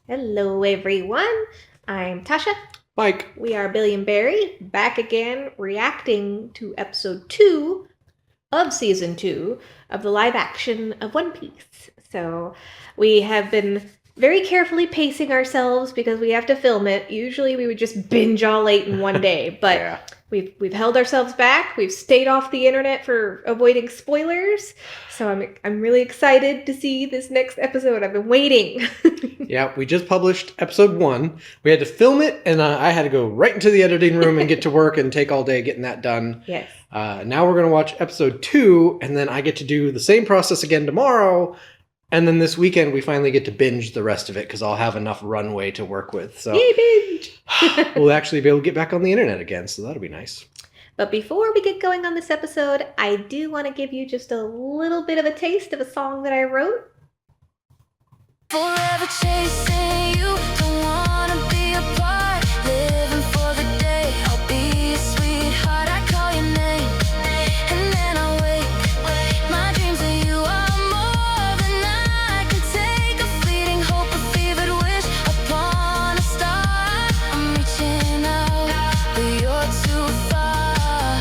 Hello, everyone. I'm Tasha. Mike. We are Billy and Beri, back again, reacting to episode 2 of season 2 of the live action of One Piece. So, we have been very carefully pacing ourselves because we have to film it. Usually, we would just binge all 8 in one day, but Yeah. we've held ourselves back. We've stayed off the internet for avoiding spoilers. So I'm really excited to see this next episode. I've been waiting. Yeah, we just published episode 1. We had to film it, and I had to go right into the editing room and get to work and take all day getting that done. Yes. Now we're going to watch episode 2, and then I get to do the same process again tomorrow. And then this weekend we finally get to binge the rest of it because I'll have enough runway to work with. So Yay, binge! we'll actually be able to get back on the internet again, so that'll be nice. But before we get going on this episode, I do want to give you just a little bit of a taste of a song that I wrote. Forever chasing you, don't wanna be apart. Living for the day, I'll be a sweetheart. I call your name, and then I wake. My dreams of you are more than I can take. A fleeting hope, a fevered wish upon a star. I'm reaching out, but you're too far.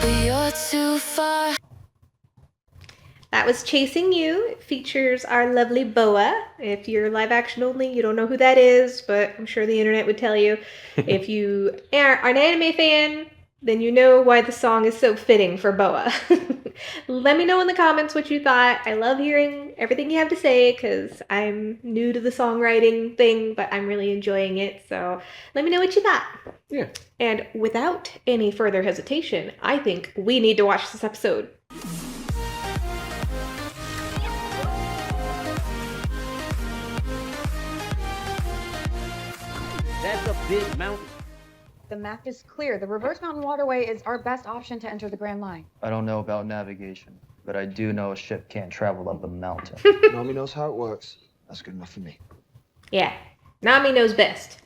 But you're too far. That was Chasing You. It features our lovely Boa. If you're live action only, you don't know who that is, but I'm sure the internet would tell you. If you are an anime fan, then you know why the song is so fitting for Boa. Let me know in the comments what you thought. I love hearing everything you have to say because I'm new to the songwriting thing, but I'm really enjoying it. So let me know what you thought. Yeah. And without any further hesitation, I think we need to watch this episode. That's a big mountain. The map is clear. The reverse mountain waterway is our best option to enter the Grand Line. I don't know about navigation, but I do know a ship can't travel up a mountain. Nami knows how it works. That's good enough for me. Yeah, Nami knows best.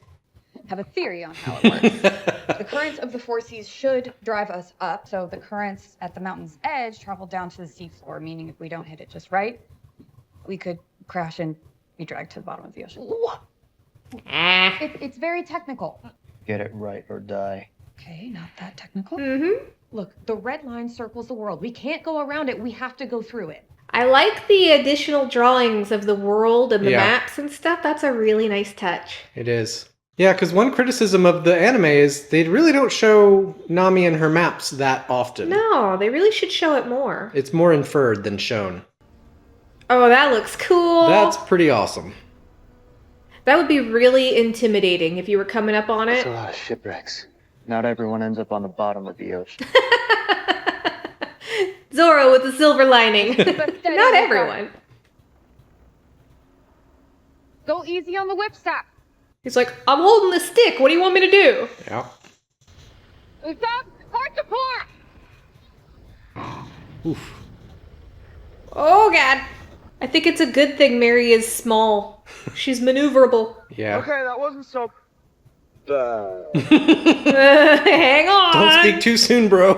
Have a theory on how it works. The currents of the four seas should drive us up, so the currents at the mountain's edge travel down to the seafloor, meaning if we don't hit it just right, we could crash and be dragged to the bottom of the ocean. Ah. It's very technical. Get it right or die. Okay, not that technical. Mm-hmm. Look, the red line circles the world. We can't go around it. We have to go through it. I like the additional drawings of the world and the Yeah. maps and stuff. That's a really nice touch. It is. Yeah, because one criticism of the anime is they really don't show Nami and her maps that often. No, they really should show it more. It's more inferred than shown. Oh, that looks cool. That's pretty awesome. That would be really intimidating if you were coming up on That's it. a lot of shipwrecks. Not everyone ends up on the bottom of the ocean. Zoro with the silver lining. Steady Not with that. everyone. Go easy on the whip stop. He's like, I'm holding the stick. What do you want me to do? Yeah. Stop. Hard to pour. Oof. Oh, God. I think it's a good thing Mary is small. She's maneuverable. Yeah. that wasn't so bad. Hang on. Don't speak too soon, bro.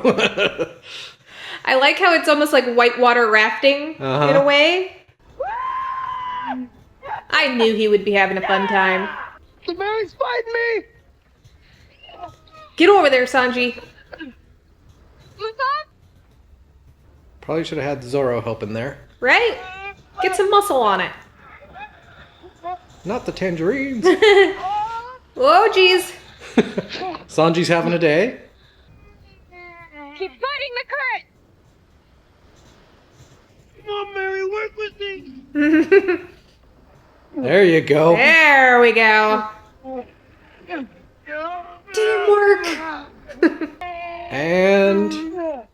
I like how it's almost like whitewater rafting Uh-huh. in a way. I knew he would be having a fun time. The Mary's fighting me! Get over there, Sanji. Probably should have had Zoro helping there. Right? Get some muscle on it. Not the tangerines. Whoa, jeez. Sanji's having a day. Keep fighting the current. Come on, Mary, work with me! There you go. There we go. Teamwork. And Don't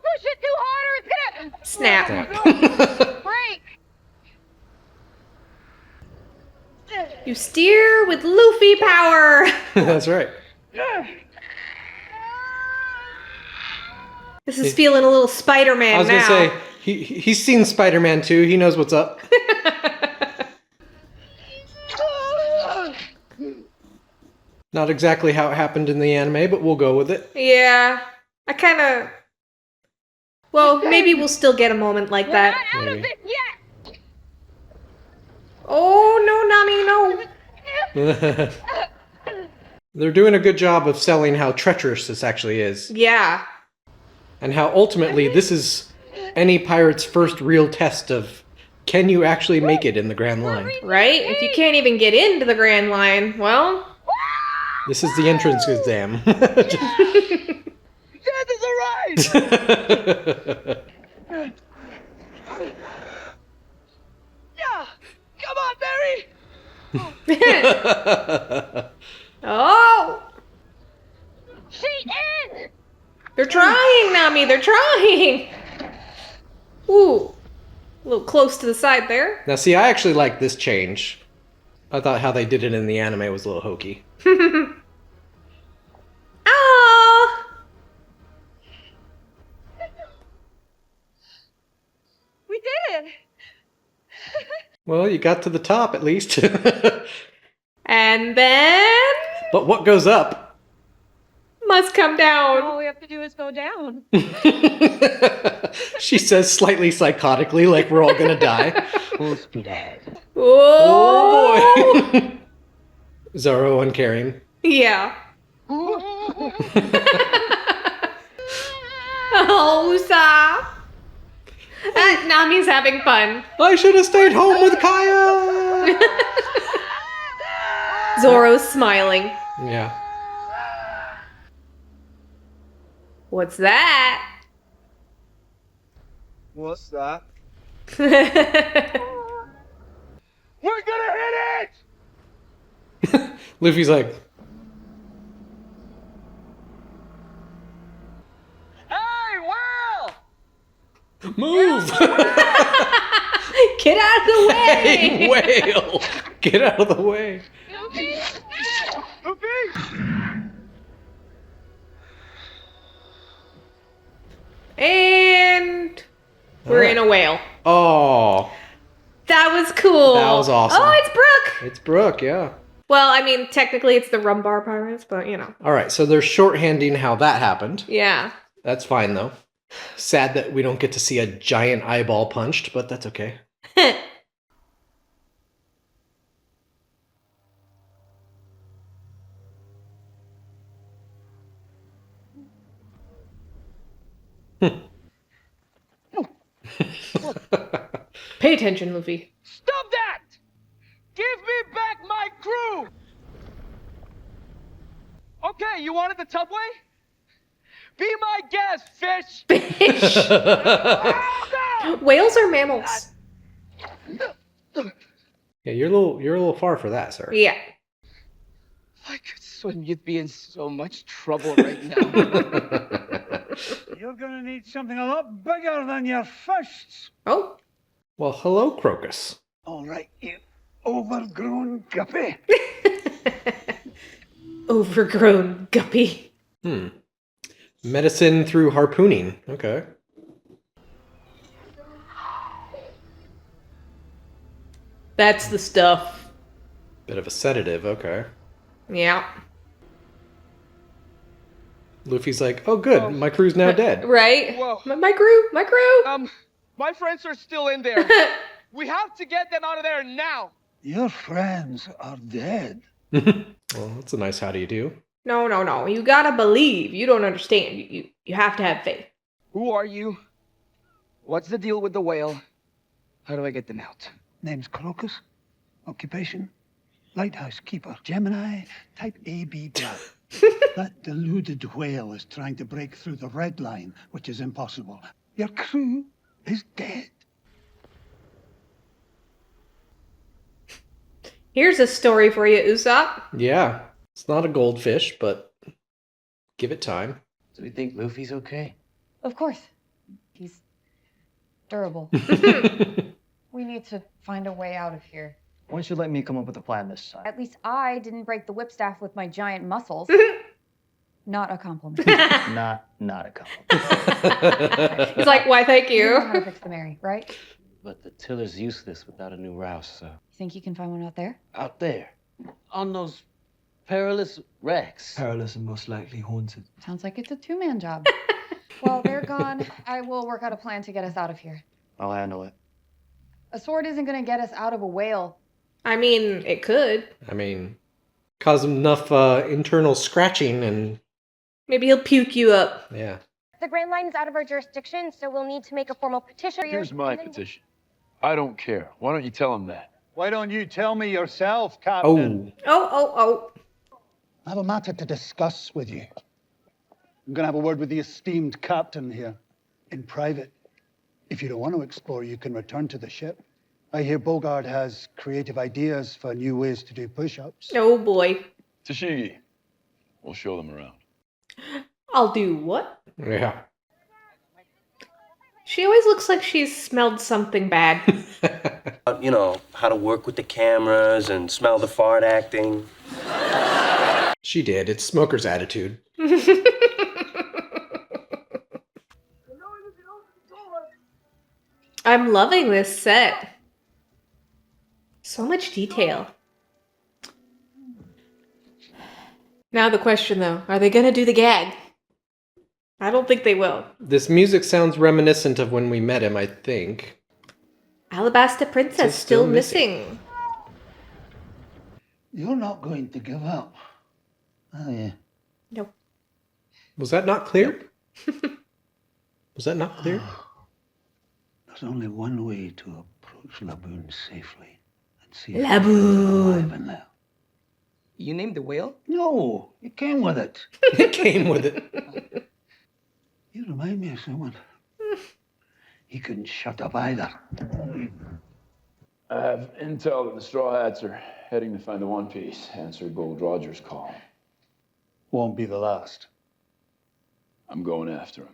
push it too hard or it's gonna Snap. break. You steer with Luffy power. That's right. This is feeling a little Spider-Man I was now. gonna say he's seen Spider-Man too. He knows what's up. Not exactly how it happened in the anime, but we'll go with it. Yeah. I kind of Well, maybe we'll still get a moment like that. Out of Maybe. it yet! Oh, no, Nami, no. They're doing a good job of selling how treacherous this actually is. Yeah. And how ultimately this is any pirate's first real test of can you actually make it in the Grand Line? Right? If you can't even get into the Grand Line, well... This is the entrance exam. Death is a ride! Yeah! Come on, Beri! Oh! She in! They're trying, Nami, they're trying! Ooh. A little close to the side there. Now see, I actually like this change. I thought how they did it in the anime was a little hokey. Ah! We did it! Well, you got to the top at least. And then... But what goes up? Must come down. All we have to do is go down. She says slightly psychotically, like we're all gonna die. Full speed ahead. Oh! Oh boy! Zoro uncaring. Yeah. Oh, Usa. Nami's having fun. I should have stayed home with Kaya! Zoro's smiling. Yeah. What's that? What's that? We're We're gonna hit it! Luffy's like, Hey, Will! move! Get out of the way! Hey, whale! Get out of the way. Luffy! And we're in a whale. Oh, That was cool. That was awesome. Oh, it's Brooke. it's Brooke, yeah. Well, I mean, technically it's the Rumbar Pirates, but you know. All right, so they're shorthanding how that happened. Yeah. That's fine, though. Sad that we don't get to see a giant eyeball punched, but that's okay. Pay attention, Luffy. Stop that! Give me back my crew! Okay, you wanted the tubway? Be my guest, fish! Fish. Whales are mammals. Yeah, you're a little far for that, sir. Yeah. If I could swim, you'd be in so much trouble right now. You're gonna need something a lot bigger than your fists. Oh. Well, hello, Crocus. All right, you overgrown guppy. Overgrown guppy. Medicine through harpooning. Okay. That's the stuff. Bit of a sedative. Okay. Yeah. Luffy's like, oh, good. My crew's now dead. Right? Whoa. My crew. My friends are still in there. We have to get them out of there now. Your friends are dead. Well, that's a nice how do you do. No. You gotta believe. You don't understand. You have to have faith. Who are you? What's the deal with the whale? How do I get them out? Name's Crocus. Occupation? Lighthouse keeper. Gemini. Type AB blood. That deluded whale is trying to break through the red line, which is impossible. Your crew is dead. Here's a story for you, Usopp. Yeah. It's not a goldfish, but give it time. Do we think Luffy's okay? Of course. He's durable. We need to find a way out of here. Why don't you let me come up with a plan this time? At least I didn't break the whip staff with my giant muscles. Not a compliment. Not a compliment. He's like, why, thank You know how to you. fix the Mary, right? But the tiller's useless without a new rouse, so. You think you can find one out there? Out there, on those perilous wrecks. Perilous and most likely haunted. Sounds like it's a two-man job. While they're gone, I will work out a plan to get us out of here. I'll handle it. A sword isn't gonna get us out of a whale. I mean, it could. I mean, cause enough internal scratching and Maybe he'll puke you up. yeah. The Grand Line is out of our jurisdiction, so we'll need to make a formal petition. Here's my petition. I don't care. Why don't you tell him that? Why don't you tell me yourself, Captain? Oh, I have a matter to discuss with you. I'm going to have a word with the esteemed captain here, in private. If you don't want to explore, you can return to the ship. I hear Bogard has creative ideas for new ways to do push-ups. Oh boy. Tashigi, we'll show them around. I'll do what? yeah. She always looks like she's smelled something bad. You know, how to work with the cameras and smell the fart acting. She did. It's Smoker's attitude. I'm loving this set. So much detail. Now the question though, are they gonna do the gag? I don't think they will. This music sounds reminiscent of when we met him, I think. Alabaster Princess It's still still missing. You're not going to give up, are you? Nope. Was that not clear? Was that not clear? There's only one way to approach Laboon safely and see if Laboon. he's alive in there. You named the whale? No, it came with it. It came with it. You remind me of someone. He couldn't shut up either. I have intel that the Straw Hats are heading to find the One Piece. Answer Gold Roger's call. Won't be the last. I'm going after him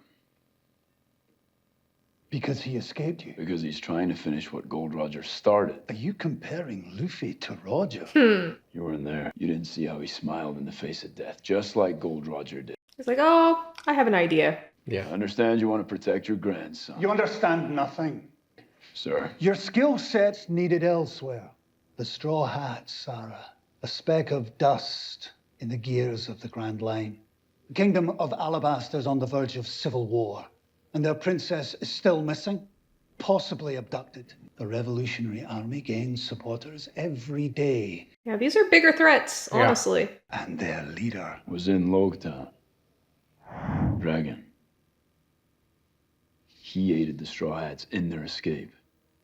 Because he escaped you. because he's trying to finish what Gold Roger started. Are you comparing Luffy to Roger? You weren't there. You didn't see how he smiled in the face of death, just like Gold Roger did. It's like, oh, I have an idea. Yeah. I understand you want to protect your grandson. You understand nothing. Sir, Your skill set's needed elsewhere. The Straw Hats are a speck of dust in the gears of the Grand Line. The Kingdom of Alabaster's on the verge of civil war, and their princess is still missing, possibly abducted. The Revolutionary Army gains supporters every day, Yeah, these are bigger threats, Yeah. honestly. and their leader. was in Logtown. Dragon. He aided the Straw Hats in their escape.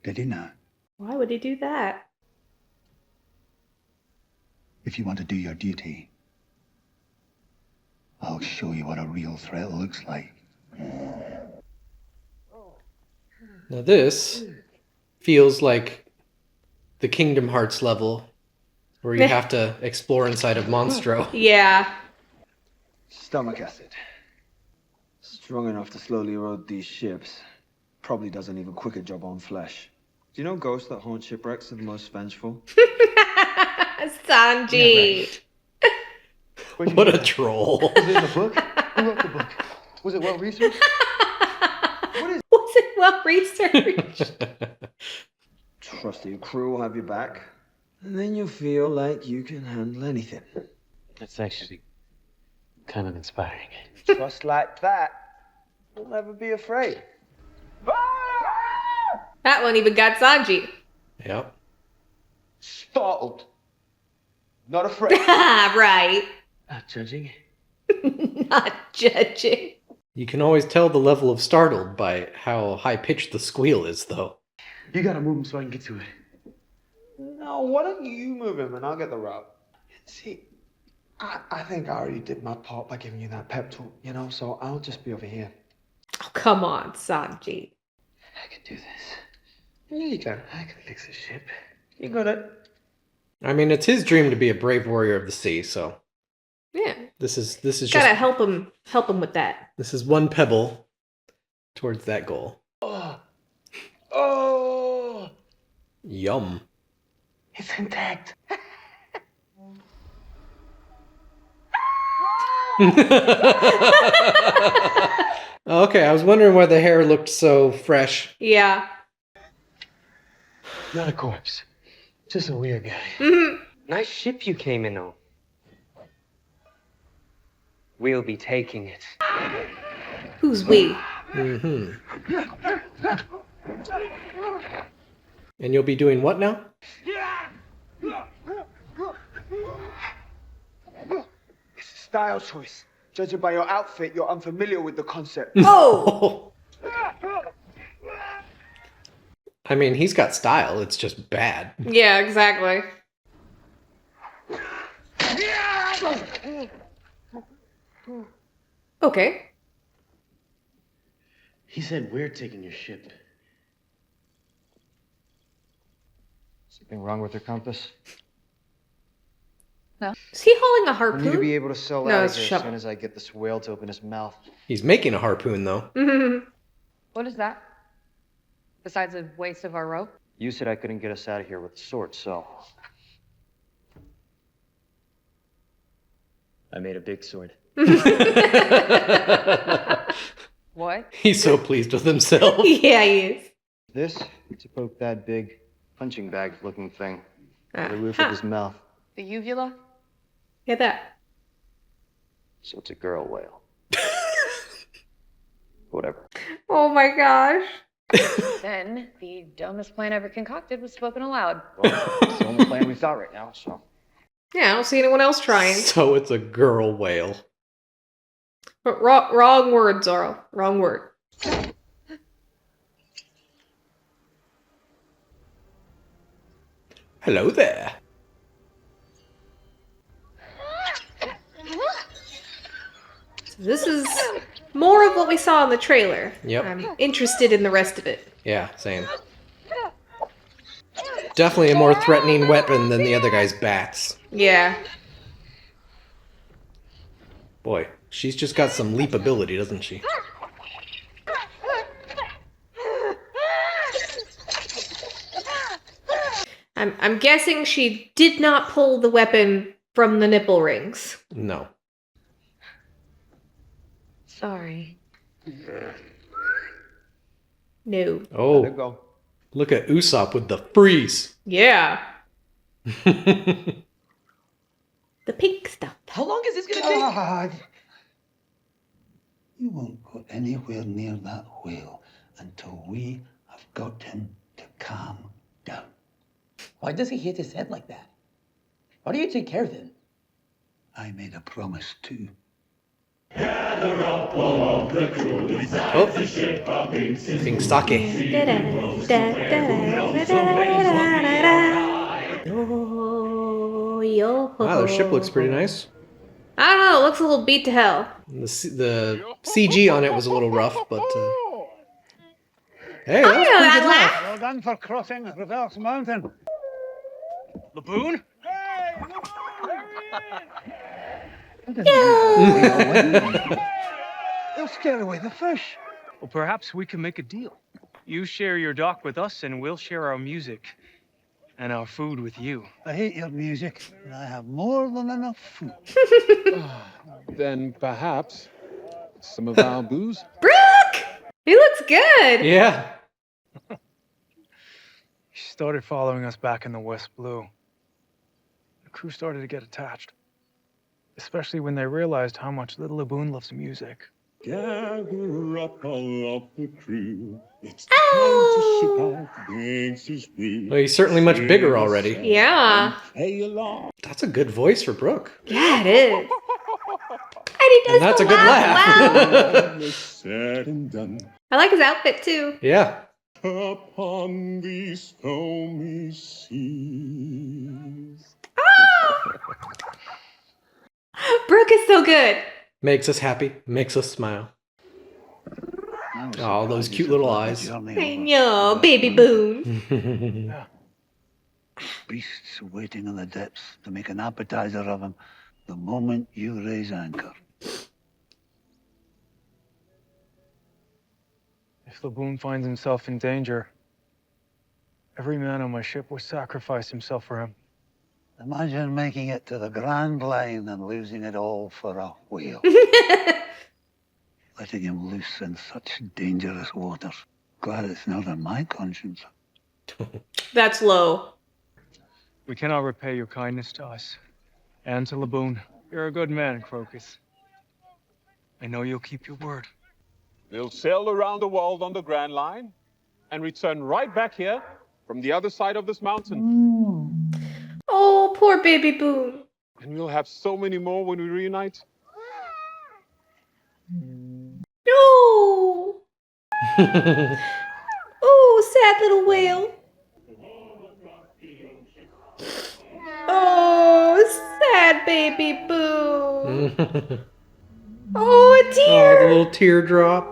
Did he not? Why would he do that? If you want to do your duty, I'll show you what a real threat looks like. Now this feels like the Kingdom Hearts level where you have to explore inside of Monstro. Yeah. Stomach acid. Strong enough to slowly erode these ships. Probably does an even quicker job on flesh. Do you know ghosts that haunt shipwrecks are the most vengeful? Sanji. What a troll. Was it in the book? Who wrote the book? Was it well researched? Was it well researched? Trust that your crew will have your back. And then you'll feel like you can handle anything. That's actually kind of inspiring. Trust like that. You'll never be afraid. That one even got Sanji. Yep. Startled. Not afraid. Right. Not judging. Not judging. You can always tell the level of startled by how high-pitched the squeal is, though. You gotta move him so I can get to it. No, why don't you move him and I'll get the rope? See, I think I already did my part by giving you that pep talk, you know, so I'll just be over here. Oh, come on, Sanji. I can do this. Yeah, you can. I can fix this ship. You got it. I mean, it's his dream to be a brave warrior of the sea, so Yeah. this is just Gotta help him with that. this is one pebble towards that goal. Oh, Yum. it's intact. Okay, I was wondering why the hair looked so fresh. Yeah. Not a corpse. Just a weird guy. Mm-hmm. Nice ship you came in on. We'll be taking it. Who's we? Mm-hmm. And you'll be doing what now? It's a style choice. Judging by your outfit, you're unfamiliar with the concept. Oh! I mean, he's got style. It's just bad. Yeah, exactly. Okay. He said we're taking your ship. Something wrong with your compass? Is he holding a I harpoon? need to be able to sail No, out it's of here a as soon as I get this whale to open his mouth. He's making a harpoon, though. What is that? Besides a waste of our rope? You said I couldn't get us out of here with a sword, so I made a big sword. What? He's so pleased with himself. Yeah, he is. This to poke that big punching bag looking thing on the roof of his mouth. The uvula? Get that. So it's a girl whale. Whatever. Oh my gosh. Then the dumbest plan ever concocted was spoken aloud. Well, it's the only plan we've got right now, so. Yeah, I don't see anyone else trying. So it's a girl whale. But wrong word, Zorro. Wrong word. Hello there. So this is more of what we saw in the trailer. Yep. I'm interested in the rest of it. Yeah, same. Definitely a more threatening weapon than the other guy's bats. Yeah. Boy, she's just got some leap ability, doesn't she? I'm guessing she did not pull the weapon from the nipple rings. No. Sorry. No. Oh, Let it go. look at Usopp with the freeze. Yeah. The pink stuff. How long is this gonna take? God! You won't go anywhere near that whale until we have got him to calm down. Why does he hit his head like that? Why do you take care of him? I made a promise too. Oh, pink sake. Oh, yo. Wow, the ship looks pretty nice. I don't know. It looks a little beat to hell. The CG on it was a little rough, but hey, I that was know pretty that good laugh. laugh. Well done for crossing Reverse Mountain. Laboon? They'll scare away the fish. Well, perhaps we can make a deal. You share your dock with us, and we'll share our music and our food with you. I hate your music, and I have more than enough food. Then perhaps some of our booze? Brooke! He looks good. Yeah. She started following us back in the West Blue. The crew started to get attached, especially when they realized how much little Laboon loves music. Gather up all of the crew. It's time to ship out the gangsters brew. Well, he's certainly much bigger already. Yeah. Play along. That's a good voice for Brooke. Yeah, it is. And he does And that's the a good laugh. All is said and done. I like his outfit too. Yeah. Upon these foamy seas. Brooke is so good. Makes us happy. Makes us smile. Oh, those cute little eyes. I know, baby Boone. Beasts waiting in the depths to make an appetizer of him the moment you raise anchor. If Laboon finds himself in danger, every man on my ship will sacrifice himself for him. Imagine making it to the Grand Line and losing it all for a whale. Letting him loose in such dangerous waters. Glad it's not on my conscience. That's low. We cannot repay your kindness to us and to Laboon. You're a good man, Crocus. I know you'll keep your word. We'll sail around the world on the Grand Line and return right back here from the other side of this mountain. Oh, poor baby Boone. And we'll have so many more when we reunite. No. Oh, sad little whale. Oh, sad baby Boone. Oh, a Oh, tear. the little teardrop.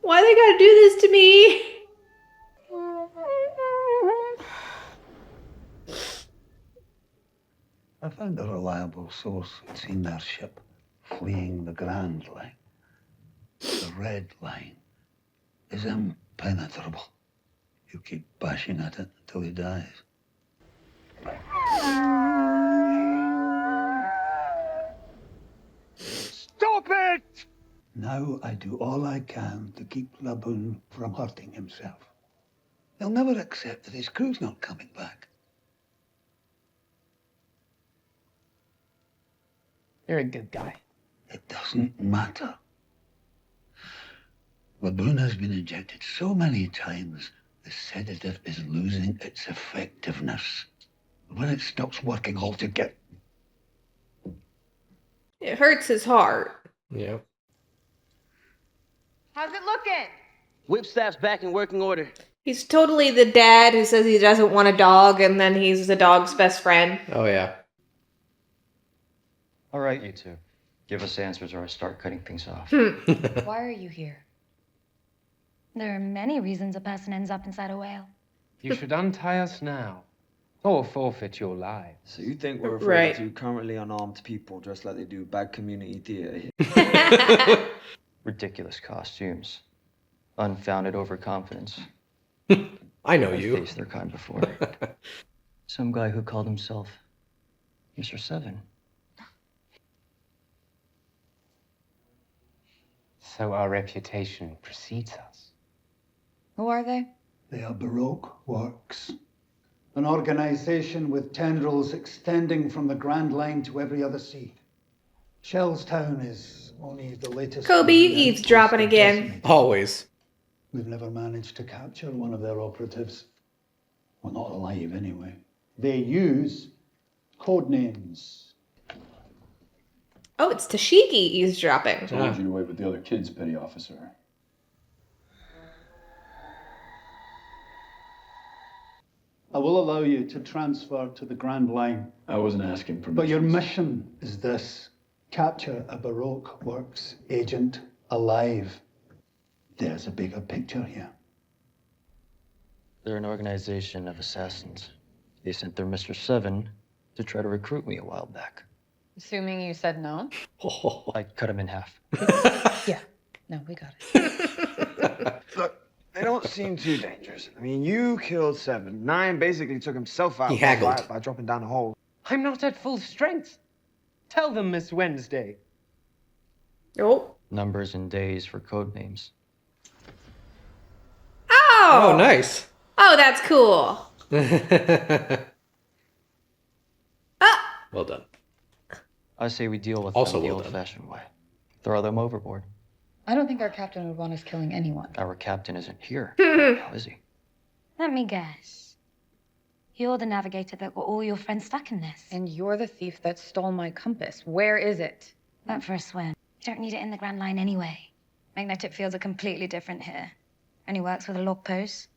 Why they gotta do this to me? I found a reliable source who'd seen their ship fleeing the Grand Line. The Red Line is impenetrable. You keep bashing at it until he dies. Stop it! Now I do all I can to keep Laboon from hurting himself. He'll never accept that his crew's not coming back. You're a good guy. It doesn't matter. Laboon has been injected so many times, the sedative is losing its effectiveness. When it stops working altogether, It hurts his heart. Yeah. How's it looking? Whip staff's back in working order. He's totally the dad who says he doesn't want a dog, and then he's the dog's best friend. Oh, yeah. All right, you two. Give us answers or I start cutting things off. Why are you here? There are many reasons a person ends up inside a whale. You should untie us now, or forfeit your lives. So you think we're afraid Right. of two currently unarmed people dressed like they do bad community theater? Ridiculous costumes. Unfounded overconfidence. I know I've you. faced their kind before. Some guy who called himself Mr. Seven. So our reputation precedes us. Who are they? they are Baroque works. An organization with tendrils extending from the Grand Line to every other sea. Shellstown is only the latest. Kobe, you eavesdropping again. Always. We've never managed to capture one of their operatives. Well, not alive anyway. They use code names. Oh, it's Tashigi eavesdropping. Told you to wait with the other kids, petty officer. I will allow you to transfer to the Grand Line. I wasn't asking permission. But your mission is this. Capture a Baroque Works agent alive. There's a bigger picture here. They're an organization of assassins. They sent their Mr. Seven to try to recruit me a while back. Assuming you said no. I cut him in half. Yeah. No, we got it. Look, they don't seem too dangerous. I mean, you killed Seven. Nine basically took himself out He haggled. by dropping down a hole. I'm not at full strength. Tell them, Miss Wednesday. Oh. Numbers and days for code names. Oh! Oh, nice. Oh, that's cool. Well done. I say we deal with Also them the well done. old-fashioned way. Throw them overboard. I don't think our captain would want us killing anyone. Our captain isn't here. Now, is he? Let me guess. You're the navigator that got all your friends stuck in this. And you're the thief that stole my compass. Where is it? Went for a swim. You don't need it in the Grand Line anyway. Magnetic fields are completely different here. Only works with a log pose.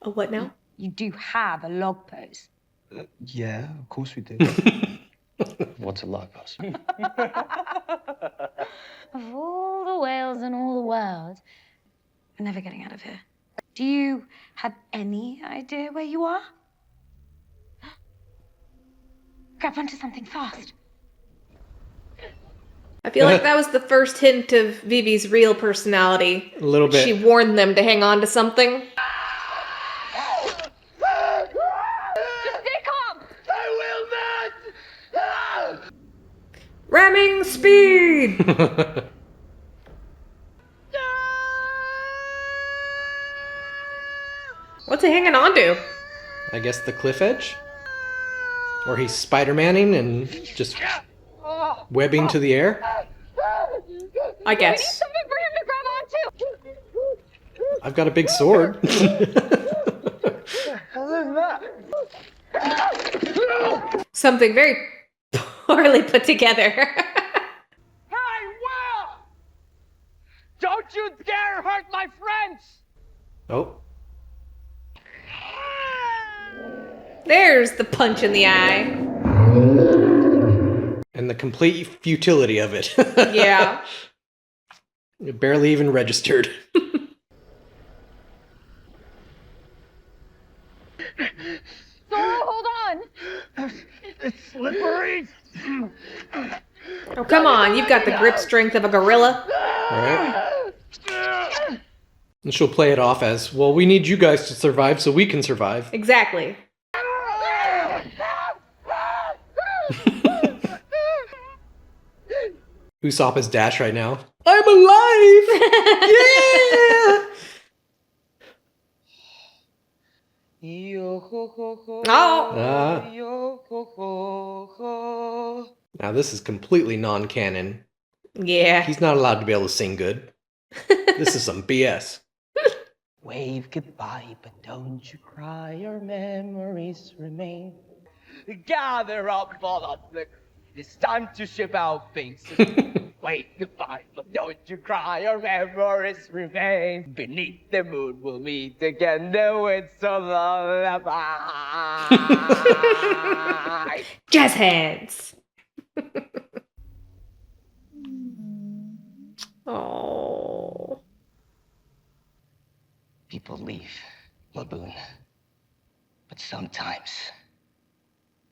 Oh, what now? You do have a log pose. Yeah, of course we do. What's a log post? Of all the whales in all the world, we're never getting out of here. Do you have any idea where you are? Grab onto something fast. I feel like that was the first hint of Vivi's real personality. A little bit. She warned them to hang on to something. Just stay calm! Ramming speed! What's he hanging on to? I guess the cliff edge? Or he's Spider-Manning and just webbing to the air? I guess. I've got a big sword. Something very poorly put together. Hey, Will! Don't you dare hurt my friends! Oh. There's the punch in the eye. And the complete futility of it. Yeah. It barely even registered. Sora, hold on! It's slippery. Oh, come on. You've got the grip strength of a gorilla. Right? And she'll play it off as, well, we need you guys to survive so we can survive. Exactly. Usopp's dash right now. I'm alive! Yeah! Oh. Now this is completely non-canon. Yeah. He's not allowed to be able to sing good. This is some BS. Wave goodbye, but don't you cry, your memories remain. Gather up all of the... It's time to ship our faces. Wave goodbye, but don't you cry, your memories remain. Beneath the moon we'll meet again, though it's a lullaby. Jazz hands. Oh. People leave Laboon. But sometimes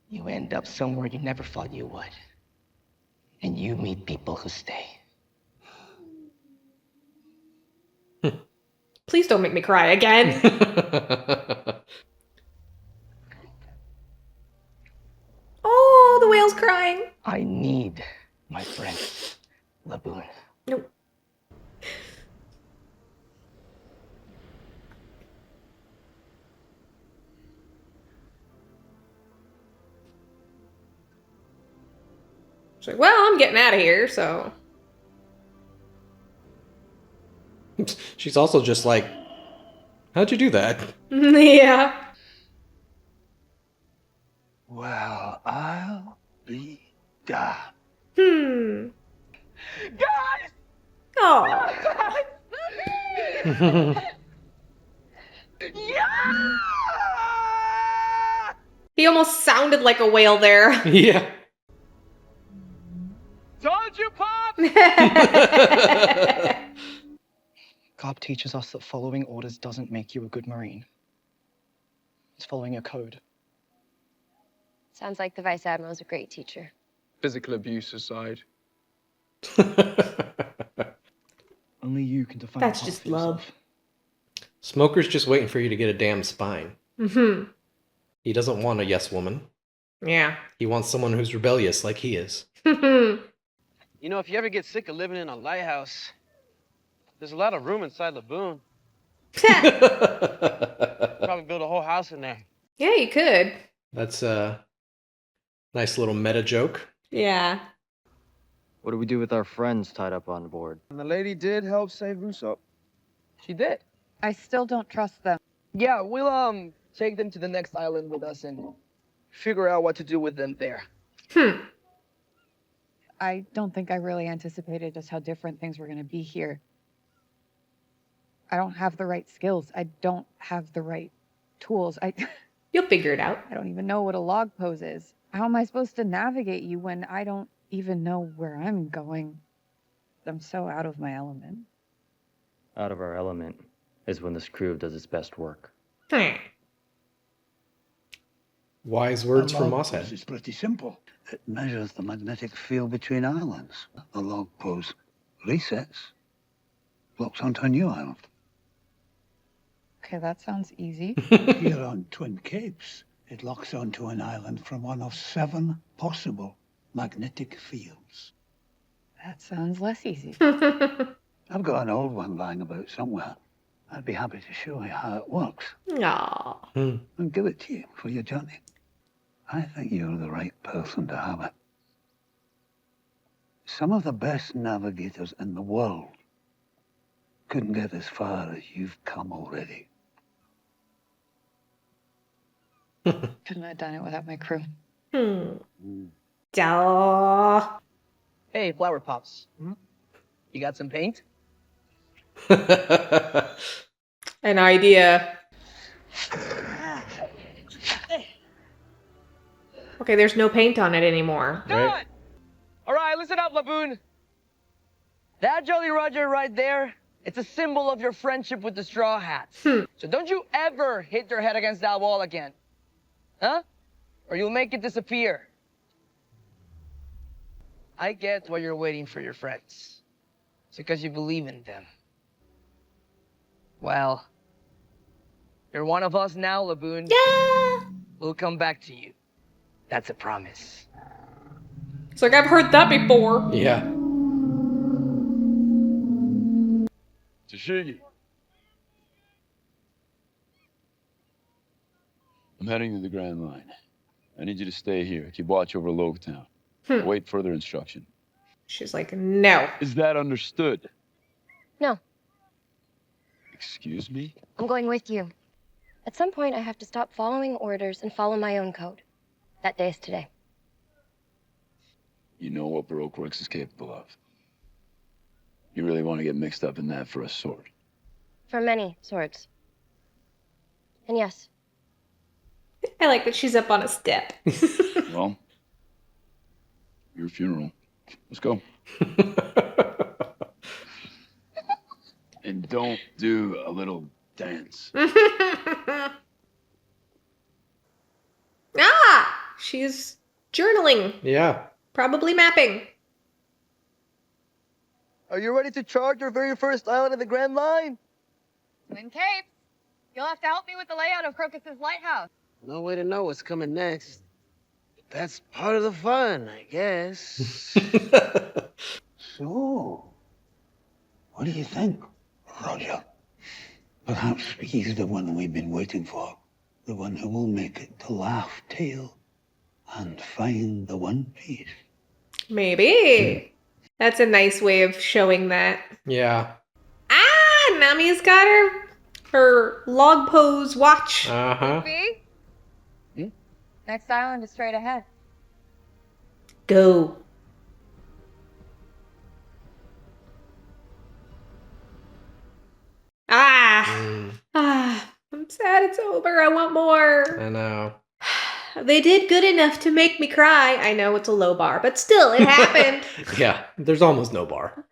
you end up somewhere you never thought you would. And you meet people who stay. Please don't make me cry again. Oh, the whale's crying. I need my friend, Laboon. Nope. She's like, well, I'm getting out of here, so. She's also just like, how'd you do that? Yeah. Well, I'll be damned. Guys! Oh. Yeah! He almost sounded like a whale there. Yeah. Told you, Pop! Garb teaches us that following orders doesn't make you a good Marine. It's following a code. Sounds like the Vice Admiral's a great teacher. Physical abuse aside. Only you can define That's the path just for yourself. love. Smoker's just waiting for you to get a damn spine. Mm-hmm. He doesn't want a yes woman. Yeah. He wants someone who's rebellious like he is. You know, if you ever get sick of living in a lighthouse, there's a lot of room inside Laboon. Probably build a whole house in there. Yeah, you could. That's a nice little meta joke. Yeah. What do we do with our friends tied up on board? And the lady did help save Russo. She did. I still don't trust them. Yeah, we'll take them to the next island with us and figure out what to do with them there. I don't think I really anticipated just how different things were going to be here. I don't have the right skills. I don't have the right tools. You'll figure it out. I don't even know what a log pose is. How am I supposed to navigate you when I don't even know where I'm going? I'm so out of my element. Out of our element is when this crew does its best work. Wise words A from log Mosshead. pose is pretty simple. It measures the magnetic field between islands. The log pose resets, locks onto a new island. Okay, that sounds easy. Here on Twin Capes, it locks onto an island from one of 7 possible magnetic fields. That sounds less easy. I've got an old one lying about somewhere. I'd be happy to show you how it works. Aww. And give it to you for your journey. I think you're the right person to have it. Some of the best navigators in the world couldn't get as far as you've come already. Couldn't have done it without my crew. Duh. Hey, Flower Pops. You got some paint? An idea. Okay, there's no paint on it anymore. Right. All right, listen up, Laboon. That Jolly Roger right there, it's a symbol of your friendship with the Straw Hats. So don't you ever hit your head against that wall again. Huh? Or you'll make it disappear. I get why you're waiting for your friends. It's because you believe in them. Well, you're one of us now, Laboon. Yeah! We'll come back to you. That's a promise. It's like I've heard that before. Yeah. Tashigi. I'm heading to the Grand Line. I need you to stay here. Keep watch over Logtown. Wait further instruction. She's like, no. Is that understood? No, Excuse me? I'm going with you. At some point, I have to stop following orders and follow my own code. That day is today. You know what Baroque Works is capable of. You really want to get mixed up in that for a sword? For many swords. And yes, I like that she's up on a step. Well, your funeral. Let's go. And don't do a little dance. She's journaling. Yeah. Probably mapping. Are you ready to charge your very first island of the Grand Line? Twin Capes. You'll have to help me with the layout of Crocus's lighthouse. No way to know what's coming next. That's part of the fun, I guess. So, what do you think, Roger? Perhaps he's the one we've been waiting for. The one who will make it to Laugh Tale and find the One Piece. Maybe. That's a nice way of showing that. Yeah. Nami's got her log pose watch. Uh-huh. See? Next island is straight ahead. Go. I'm sad it's over. I want more. I know. They did good enough to make me cry. I know it's a low bar, but still, it happened. Yeah, there's almost no bar.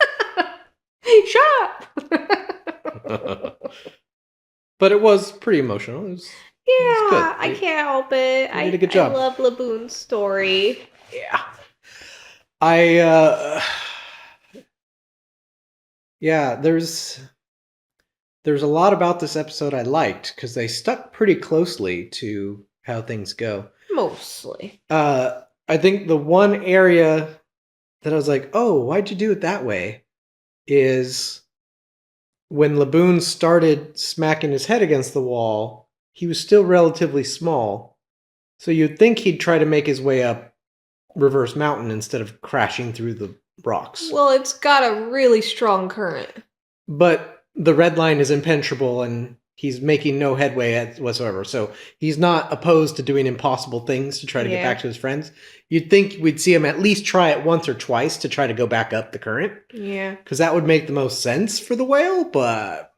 Shut up. But it was pretty emotional. It was good. I can't help it. They did a good job. I love Laboon's story. Yeah. Yeah, there's a lot about this episode I liked because they stuck pretty closely to how things go. Mostly. I think the one area that I was like, oh, why'd you do it that way? Is when Laboon started smacking his head against the wall, he was still relatively small. So you'd think he'd try to make his way up Reverse Mountain instead of crashing through the rocks. Well, it's got a really strong current. But the red line is impenetrable and he's making no headway whatsoever. So he's not opposed to doing impossible things to try to get back to his friends. You'd think we'd see him at least try it once or twice to try to go back up the current. Yeah. Because that would make the most sense for the whale, but,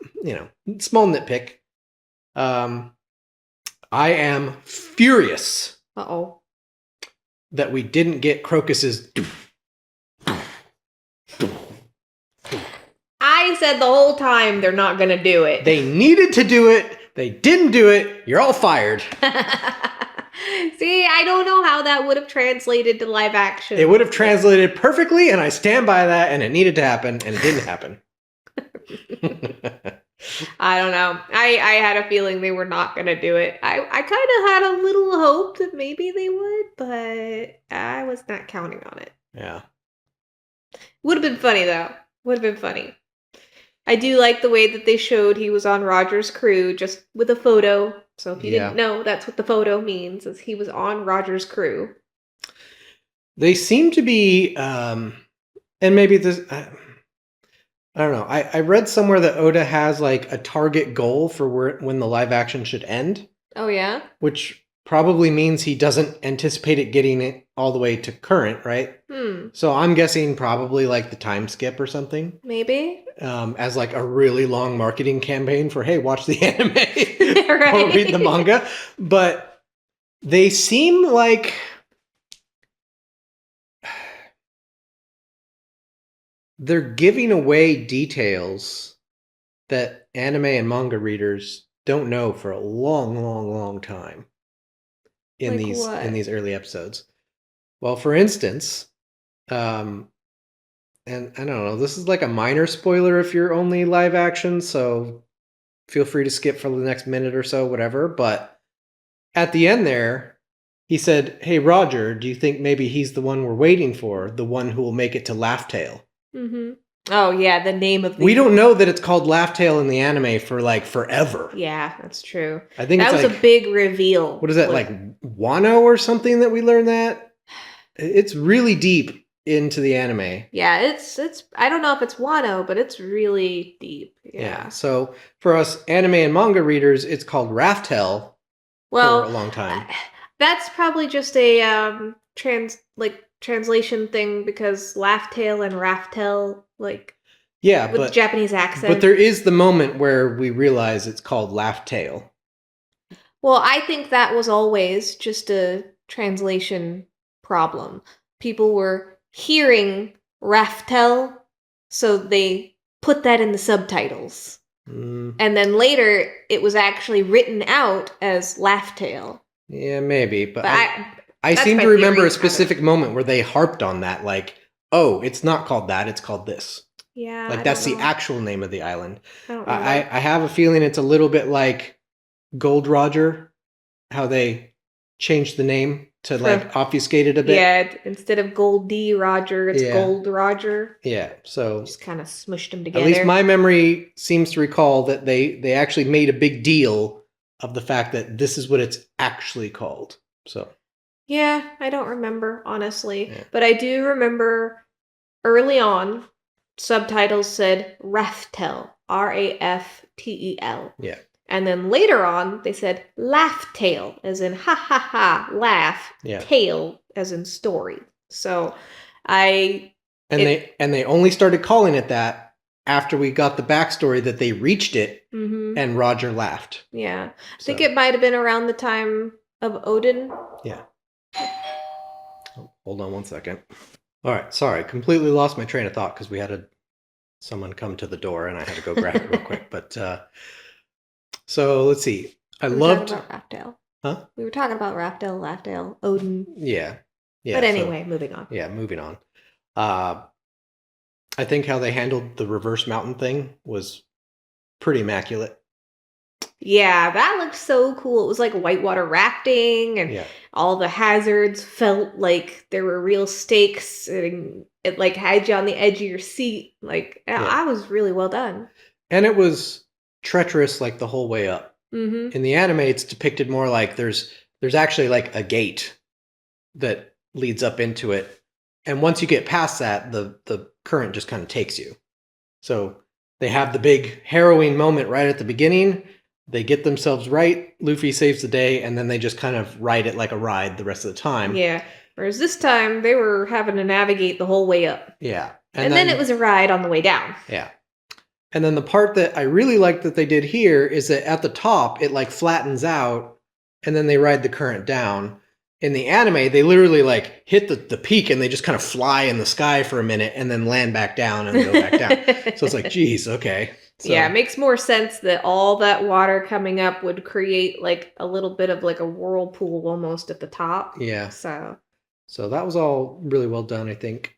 small nitpick. I am furious. Uh-oh. That we didn't get Crocus's... I said the whole time they're not going to do it. They needed to do it. They didn't do it. You're all fired. See, I don't know how that would have translated to live action. It would have translated perfectly, and I stand by that, and it needed to happen, and it didn't happen. I don't know. I had a feeling they were not going to do it. I kind of had a little hope that maybe they would, but I was not counting on it. Yeah. Would have been funny, though. Would have been funny. I do like the way that they showed he was on Roger's crew just with a photo. So if you didn't know, that's what the photo means, is he was on Roger's crew. They seem to be, and maybe this, I don't know. I read somewhere that Oda has like a target goal for when the live action should end, Oh yeah. which probably means he doesn't anticipate it getting it all the way to current, right? So I'm guessing probably like the time skip or something. Maybe. As like a really long marketing campaign for, hey, watch the anime Right. or read the manga. But they seem like they're giving away details that anime and manga readers don't know for a long time in Like what? these early episodes. Well, for instance, and I don't know, this is like a minor spoiler if you're only live action, so feel free to skip for the next minute or so, whatever. But at the end there, he said, "Hey Roger, do you think maybe he's the one we're waiting for, the one who will make it to Laugh Tale?" Mm-hmm. Oh yeah, the name of the. We don't know that it's called Laugh Tale in the anime for like forever. Yeah, that's true. I think that it's was like, a big reveal. What is that, like Wano or something that we learned that? It's really deep into the anime. Yeah, it's. I don't know if it's Wano, but it's really deep. Yeah. So for us anime and manga readers, it's called Raftel Well, for a long time. That's probably just a translation thing because Laugh Tale and Raftel Yeah, with but Japanese accent. But there is the moment where we realize it's called Laugh Tale. Well, I think that was always just a translation problem. People were hearing Raftel, so they put that in the subtitles. And then later, it was actually written out as Laugh Tale. Yeah, maybe. But I that's seem my to remember theory, a specific moment where they harped on that, like, oh, it's not called that, it's called this. Yeah. Like, that's the actual name of the island. I I have a feeling it's a little bit like Gold Roger, how they changed the name to, like, obfuscate it a bit. Yeah, instead of Gold D Roger, it's Yeah. Gold Roger. Yeah, so Just kind of smushed them together. at least my memory seems to recall that they actually made a big deal of the fact that this is what it's actually called. So yeah, I don't remember, honestly. But I do remember early on, subtitles said Raftel, Raftel. yeah. And then later on, they said Laugh Tale, as in ha ha ha, laugh, Yeah. tale, as in story. So they only started calling it that after we got the backstory that they reached it and Roger laughed. Yeah. I think it might have been around the time of Odin. Yeah. Oh, hold on one second. All right, sorry, completely lost my train of thought because we had someone come to the door and I had to go grab it real quick. But so let's see. We were loved. talking about Raftel. Huh? We were talking about Raftel, Laughdale, Odin. Yeah. But anyway, moving on. Yeah, moving on. I think how they handled the reverse mountain thing was pretty immaculate. Yeah, that looked so cool. It was like whitewater rafting, and all the hazards felt like there were real stakes, and it like had you on the edge of your seat. Like, I was really well done. And it was treacherous like the whole way up. Mm-hmm. In the anime, it's depicted more like there's actually like a gate that leads up into it. And once you get past that, the current just kind of takes you. So they have the big harrowing moment right at the beginning. They get themselves right. Luffy saves the day, and then they just kind of ride it like a ride the rest of the time. Yeah. Whereas this time, they were having to navigate the whole way up. Yeah. And then it was a ride on the way down. Yeah. And then the part that I really like that they did here is that at the top, it like flattens out, and then they ride the current down. In the anime, they literally like hit the peak and they just kind of fly in the sky for a minute and then land back down and go back down. So it's like, geez, okay. So, yeah, it makes more sense that all that water coming up would create like a little bit of like a whirlpool almost at the top. Yeah. So that was all really well done, I think.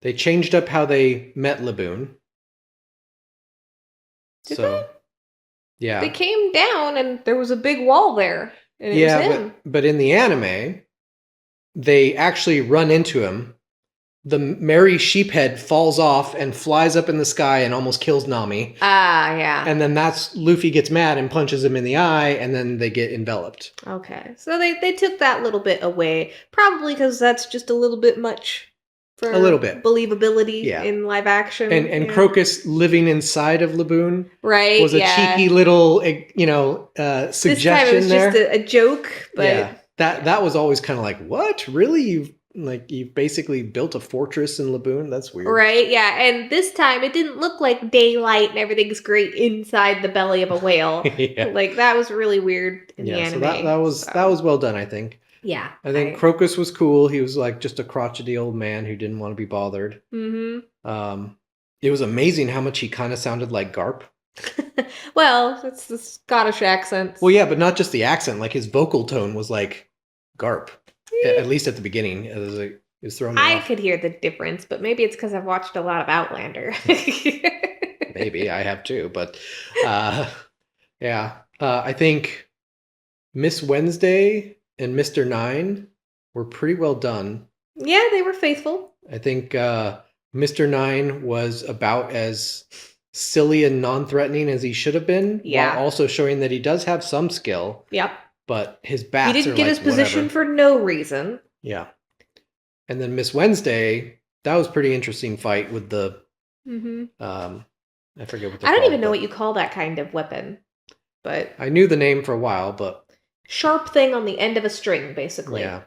They changed up how they met Laboon. Did they? Yeah. They came down and there was a big wall there. And it was him. But in the anime, they actually run into him. The merry sheephead falls off and flies up in the sky and almost kills Nami. Ah, yeah. And then that's Luffy gets mad and punches him in the eye, and then they get enveloped. Okay. So they took that little bit away. Probably because that's just a little bit much for a little bit believability Yeah. in live action. And yeah. Crocus living inside of Laboon Right, was a yeah. cheeky little, This time it suggestion was there. just a joke, but yeah, that was always kind of like, what? Really? You've basically built a fortress in Laboon? That's weird. right, yeah. And this time it didn't look like daylight and everything's great inside the belly of a whale. Yeah. Like that was really weird in the Yeah, anime. so that was well done, I think. Yeah. I think Crocus was cool. He was like just a crotchety old man who didn't want to be bothered. Mm-hmm. It was amazing how much he kind of sounded like Garp. Well, it's the Scottish accent. Well, yeah, but not just the accent. Like his vocal tone was like Garp. At least at the beginning, it was throwing me I off. could hear the difference, but maybe it's because I've watched a lot of Outlander. Maybe I have too, but yeah, I think Miss Wednesday and Mr. Nine were pretty well done. Yeah, they were faithful. I think Mr. Nine was about as silly and non-threatening as he should have been, Yeah. while also showing that he does have some skill. Yep. But his bats He didn't are get like his position whatever. for no reason. Yeah. And then Miss Wednesday, that was a pretty interesting fight with the Mm-hmm. I forget what I don't even know what you call that kind of weapon, but I knew the name for a while, but sharp thing on the end of a string, basically. yeah.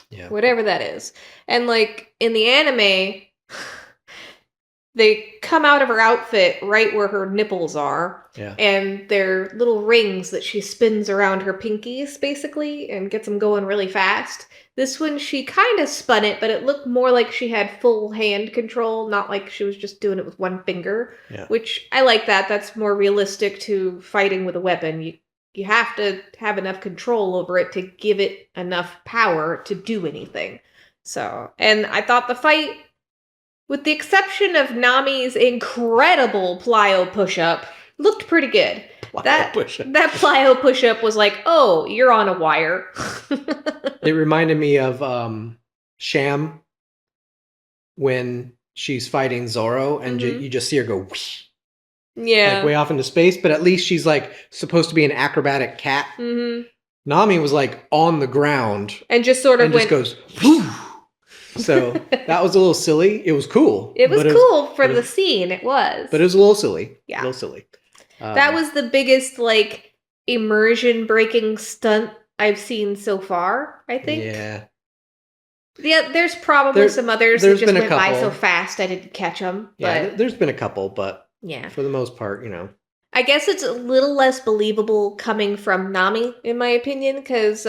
Yeah. Whatever that is. And like in the anime, they come out of her outfit right where her nipples are. Yeah. And they're little rings that she spins around her pinkies, basically, and gets them going really fast. This one, she kind of spun it, but it looked more like she had full hand control, not like she was just doing it with one finger. Yeah. Which I like that. That's more realistic to fighting with a weapon. You have to have enough control over it to give it enough power to do anything. So, and I thought the fight, with the exception of Nami's incredible plyo push-up, looked pretty good. That plyo push-up was like, oh, you're on a wire. It reminded me of Sham when she's fighting Zoro and you just see her go whoosh, Yeah. like way off into space, but at least she's like supposed to be an acrobatic cat. Mm-hmm. Nami was like on the ground And just sort of and went... just goes whoo. So that was a little silly. It was cool. It was but cool for the scene, it was. But it was a little silly. Yeah. A little silly. That was the biggest, like, immersion-breaking stunt I've seen so far, I think. Yeah. Yeah, there's probably some others that there's just been a went by couple. so fast I didn't catch them. Yeah, But there's been a couple, but yeah. for the most part, I guess it's a little less believable coming from Nami, in my opinion, because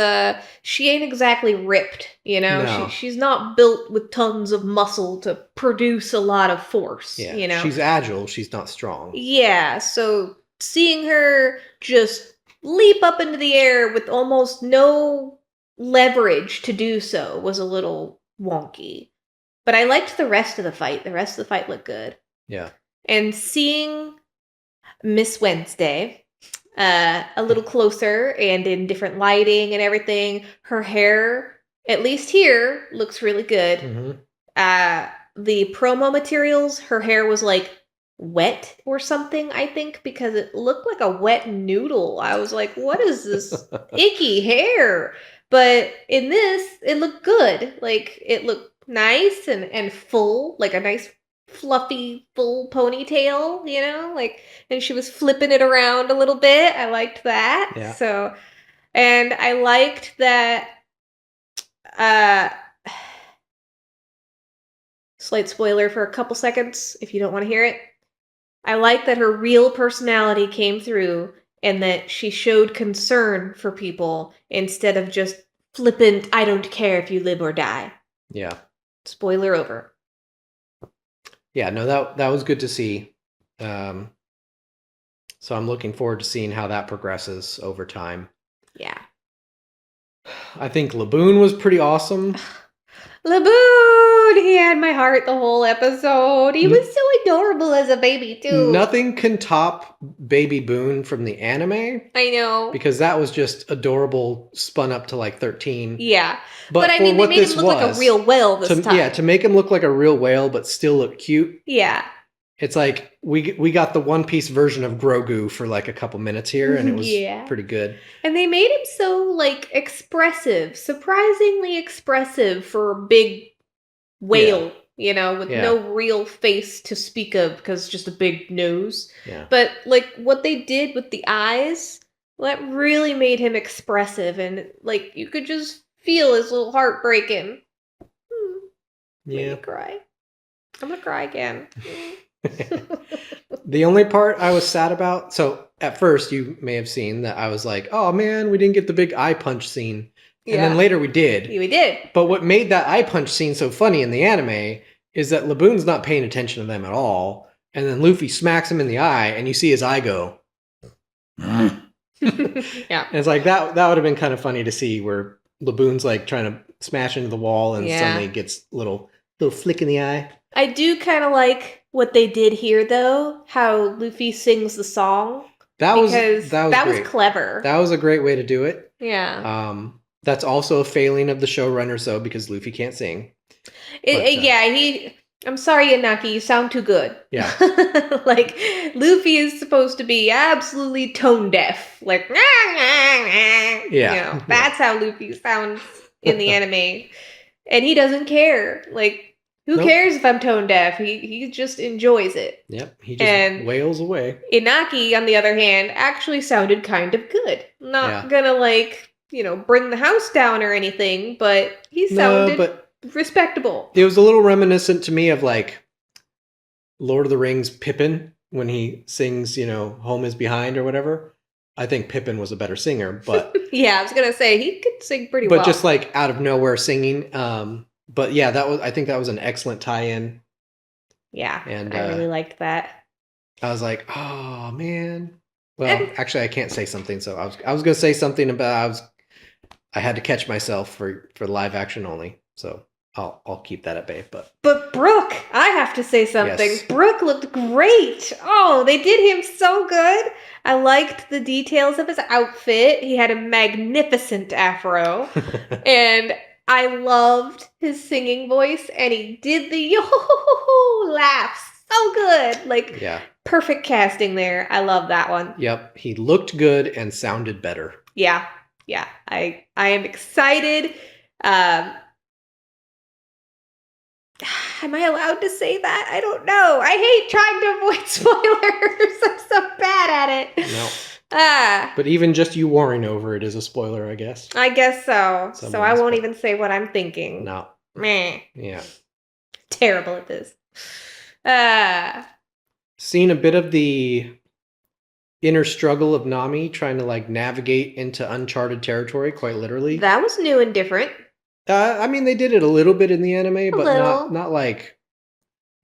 she ain't exactly ripped, No. She's not built with tons of muscle to produce a lot of force, yeah, she's agile. She's not strong. Yeah, so seeing her just leap up into the air with almost no leverage to do so was a little wonky. But I liked the rest of the fight. The rest of the fight looked good. Yeah. And seeing Miss Wednesday a little closer and in different lighting and everything, her hair, at least here, looks really good. Mm-hmm. The promo materials, her hair was like wet or something, I think, because it looked like a wet noodle. I was like, what is this icky hair? But in this, it looked good. Like, it looked nice and full, like a nice fluffy full ponytail, and she was flipping it around a little bit. I liked that. Yeah. So, and I liked that slight spoiler for a couple seconds if you don't want to hear it. I like that her real personality came through and that she showed concern for people instead of just flippant, I don't care if you live or die. Yeah. Spoiler over. Yeah, no, that was good to see. So I'm looking forward to seeing how that progresses over time. Yeah. I think Laboon was pretty awesome. Laboon! He had my heart the whole episode. He was so adorable as a baby, too. Nothing can top Baby Boone from the anime. I know. Because that was just adorable, spun up to like 13. Yeah. But I for mean, they what made this him look like a real whale this time. Yeah, to make him look like a real whale but still look cute. Yeah. It's like we got the One Piece version of Grogu for like a couple minutes here, and it was pretty good. And they made him so, like, expressive. Surprisingly expressive for a big whale, you know, with Yeah. no real face to speak of because it's just a big nose. Yeah. But like what they did with the eyes, that really made him expressive, and like you could just feel his little heart breaking. Made me cry. I'm gonna cry again. The only part I was sad about, so at first you may have seen that I was like, oh man, we didn't get the big eye punch scene. And then Yeah. later we did. We did. But what made that eye punch scene so funny in the anime is that Laboon's not paying attention to them at all. And then Luffy smacks him in the eye and you see his eye go. Yeah. And it's like that would have been kind of funny to see where Laboon's like trying to smash into the wall and Yeah. suddenly gets a little flick in the eye. I do kind of like what they did here, though. How Luffy sings the song. That was was clever. That was a great way to do it. Yeah. That's also a failing of the showrunners, though, because Luffy can't sing. I'm sorry, Inaki, you sound too good. Yeah. Like, Luffy is supposed to be absolutely tone deaf. Like, Yeah. You know, that's how Luffy sounds in the anime. And he doesn't care. Like, who Nope. cares if I'm tone deaf? He just enjoys it. Yep. He just wails away. Inaki, on the other hand, actually sounded kind of good. Not Yeah. gonna, like, you know, bring the house down or anything, but he sounded respectable. It was a little reminiscent to me of like Lord of the Rings Pippin when he sings, you know, Home is Behind or whatever. I think Pippin was a better singer, but Yeah, I was gonna say he could sing pretty well. just like out of nowhere singing. But yeah, I think that was an excellent tie-in. Yeah, And I really liked that. I was like, oh man. Well, actually, I can't say something. So I was going to say something about I had to catch myself for live action only. So I'll keep that at bay. But Brooke, I have to say something. Yes. Brooke looked great. Oh, they did him so good. I liked the details of his outfit. He had a magnificent afro. And I loved his singing voice. And he did the yo laughs so good. Like, yeah. Perfect casting there. I love that one. Yep, he looked good and sounded better. Yeah. I am excited. Am I allowed to say that? I don't know. I hate trying to avoid spoilers. I'm so bad at it. No. But even just you worrying over it is a spoiler, I guess. I guess so. So I Someone's won't even say what I'm thinking. No. Meh. Yeah. Terrible at this. Seen a bit of the inner struggle of Nami trying to like navigate into uncharted territory, quite literally. That was new and different. I mean, they did it a little bit in the anime, but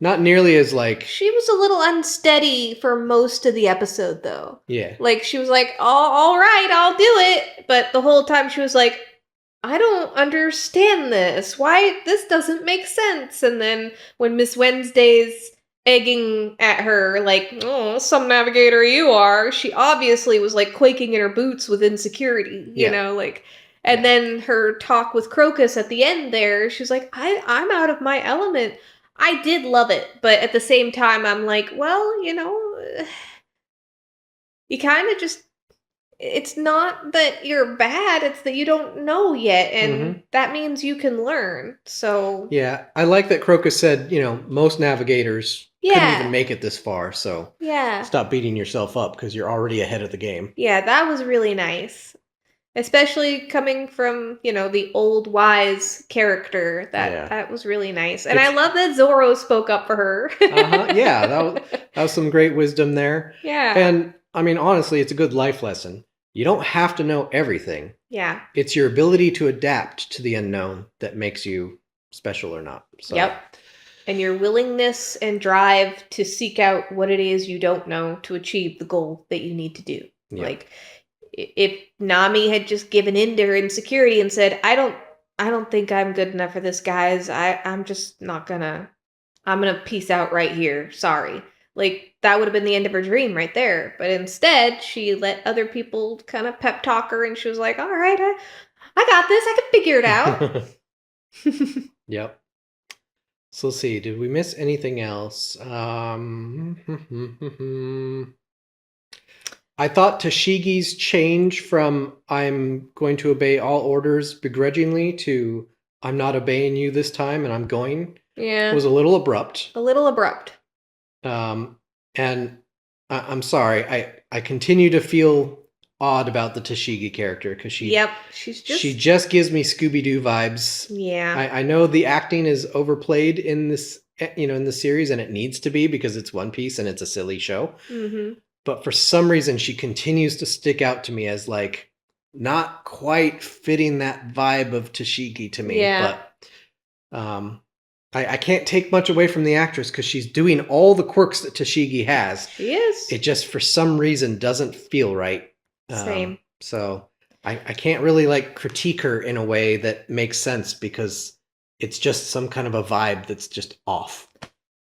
not nearly as like. She was a little unsteady for most of the episode, though. Yeah. Like, she was like, all right, I'll do it. But the whole time she was like, I don't understand this. Why? This doesn't make sense. And then when Miss Wednesday's egging at her, like, oh, some navigator you are, she obviously was, like, quaking in her boots with insecurity, you know? Like, and then her talk with Crocus at the end there, she's like, I'm out of my element. I did love it, but at the same time, I'm like, well, you know, you kind of just, it's not that you're bad, it's that you don't know yet, and that means you can learn, so. Yeah, I like that Crocus said, you know, most navigators couldn't even make it this far, so stop beating yourself up because you're already ahead of the game. Yeah, that was really nice. Especially coming from, you know, the old wise character. That was really nice. And I love that Zoro spoke up for her. Yeah, that was some great wisdom there. Yeah. And I mean, honestly, it's a good life lesson. You don't have to know everything. Yeah. It's your ability to adapt to the unknown that makes you special or not. So. Yep. And your willingness and drive to seek out what it is you don't know to achieve the goal that you need to do. Yeah. Like, if Nami had just given in to her insecurity and said, I don't think I'm good enough for this, guys. I'm just not gonna, I'm gonna peace out right here. Sorry. Like, that would have been the end of her dream right there. But instead, she let other people kind of pep talk her, and she was like, all right, I got this. I can figure it out. Yep. So let's see. Did we miss anything else? I thought Tashigi's change from I'm going to obey all orders begrudgingly to I'm not obeying you this time and I'm going Yeah. was a little abrupt. A little abrupt. And I'm sorry, I continue to feel odd about the Tashigi character because she just gives me Scooby-Doo vibes. Yeah. I know the acting is overplayed in this, in the series, and it needs to be because it's One Piece and it's a silly show. Mm-hmm. But for some reason, she continues to stick out to me as like not quite fitting that vibe of Tashigi to me. Yeah. But I can't take much away from the actress because she's doing all the quirks that Tashigi has. She is. It just for some reason doesn't feel right. Same. So I can't really like critique her in a way that makes sense because it's just some kind of a vibe that's just off.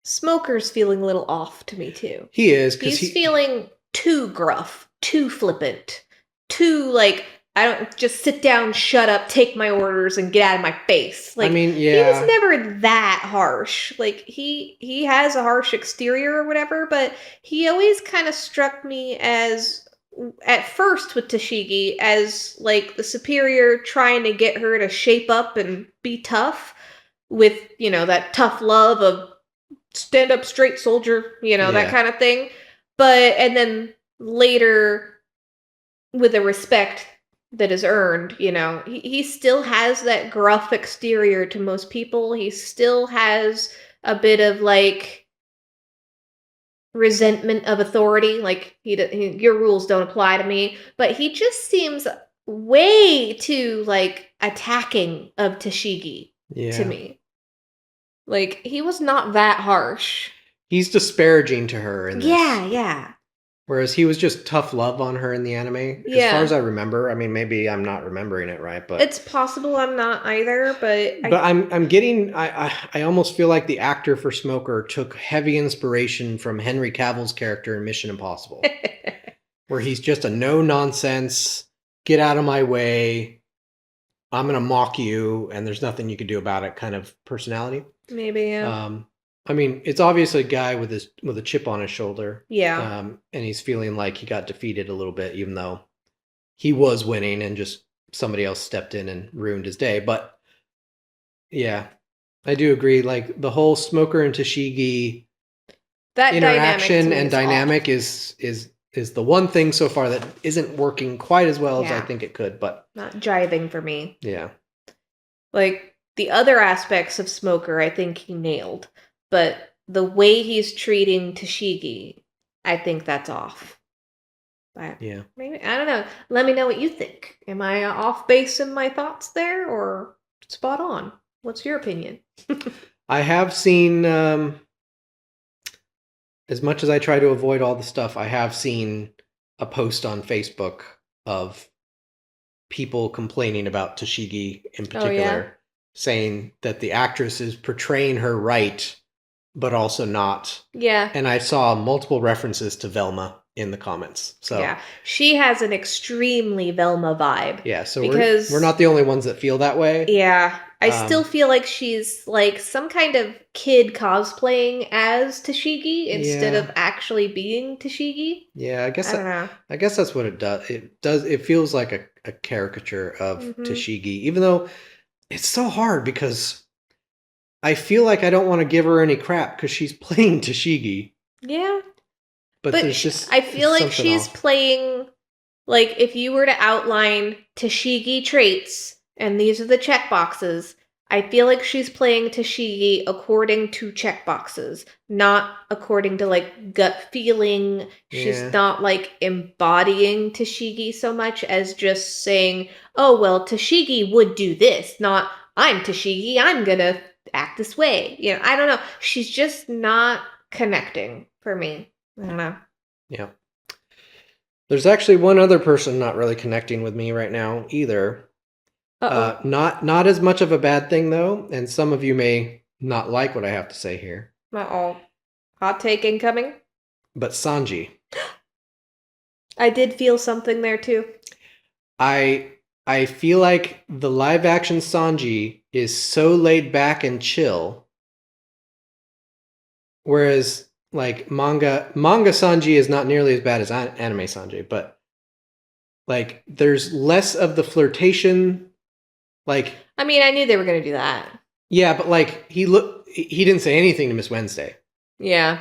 Smoker's feeling a little off to me too. He is. He's feeling too gruff, too flippant, too like, I don't just sit down, shut up, take my orders, and get out of my face. Like, I mean, he yeah. was never that harsh. Like, he has a harsh exterior or whatever, but he always kind of struck me as, at first with Tashigi, as like the superior trying to get her to shape up and be tough with, that tough love of stand up straight soldier, that kind of thing. But, and then later with a respect that is earned, he still has that gruff exterior to most people. He still has a bit of like resentment of authority, like your rules don't apply to me, but he just seems way too like attacking of Tashigi to me. Like, he was not that harsh. He's disparaging to her in this. Yeah. Whereas he was just tough love on her in the anime. Yeah. As far as I remember. I mean, maybe I'm not remembering it right, but it's possible I'm not either, but I'm getting I almost feel like the actor for Smoker took heavy inspiration from Henry Cavill's character in Mission Impossible. Where he's just a no nonsense, get out of my way, I'm gonna mock you and there's nothing you can do about it kind of personality. Maybe, yeah. I mean, it's obviously a guy with a chip on his shoulder. Yeah. And he's feeling like he got defeated a little bit, even though he was winning and just somebody else stepped in and ruined his day. But yeah, I do agree. Like the whole Smoker and Tashigi that interaction and dynamic is the one thing so far that isn't working quite as well as I think it could. But not jiving for me. Yeah. Like the other aspects of Smoker, I think he nailed. But the way he's treating Tashigi, I think that's off. But yeah. Maybe, I don't know. Let me know what you think. Am I off base in my thoughts there or spot on? What's your opinion? I have seen, as much as I try to avoid all the stuff, I have seen a post on Facebook of people complaining about Tashigi in particular, saying that the actress is portraying her right, but also not. Yeah. And I saw multiple references to Velma in the comments. So yeah, she has an extremely Velma vibe. Yeah, so because we're not the only ones that feel that way. Yeah, I still feel like she's like some kind of kid cosplaying as Tashigi instead of actually being Tashigi. Yeah, I guess I don't know. I guess that's what it does. It feels like a caricature of Tashigi, even though it's so hard because I feel like I don't want to give her any crap because she's playing Tashigi. Yeah. But there's just I feel like something she's off. playing, like, if you were to outline Tashigi traits, and these are the checkboxes, I feel like she's playing Tashigi according to checkboxes, not according to, like, gut feeling. She's not, like, embodying Tashigi so much as just saying, oh, well, Tashigi would do this, not, I'm Tashigi, I'm gonna act this way. You know, I don't know. She's just not connecting for me. I don't know. Yeah. There's actually one other person not really connecting with me right now either. Not as much of a bad thing though, and some of you may not like what I have to say here. Uh-oh. Hot take incoming? But Sanji. I did feel something there too. I feel like the live action Sanji is so laid back and chill, whereas like manga Sanji is not nearly as bad as anime Sanji, but like there's less of the flirtation. Like, I mean, I knew they were going to do that. Yeah, but like he didn't say anything to Miss Wednesday. Yeah.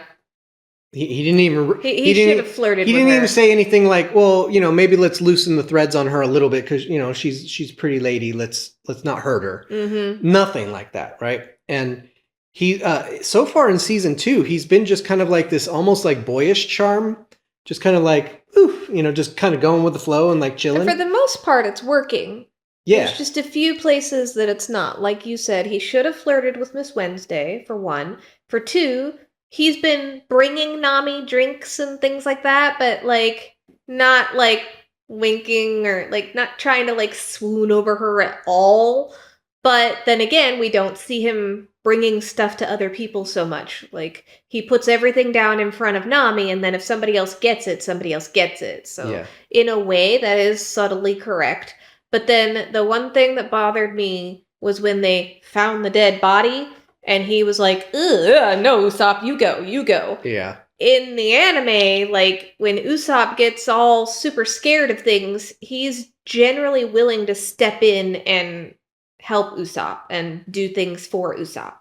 He didn't even. He should have flirted He with didn't her. even say anything like, "Well, maybe let's loosen the threads on her a little bit because she's a pretty lady. Let's not hurt her." Mm-hmm. Nothing like that, right? And he so far in season 2, he's been just kind of like this, almost like boyish charm, just kind of like, oof, just kind of going with the flow and like chilling. And for the most part, it's working. Yeah. There's just a few places that it's not. Like you said, he should have flirted with Miss Wednesday, for one. For two, he's been bringing Nami drinks and things like that, but, like, not, like, winking or, like, not trying to, like, swoon over her at all. But then again, we don't see him bringing stuff to other people so much. Like, he puts everything down in front of Nami, and then if somebody else gets it, somebody else gets it. So, in a way, that is subtly correct. But then the one thing that bothered me was when they found the dead body, and he was like, ugh, no, Usopp, you go. Yeah. In the anime, like, when Usopp gets all super scared of things, he's generally willing to step in and help Usopp and do things for Usopp,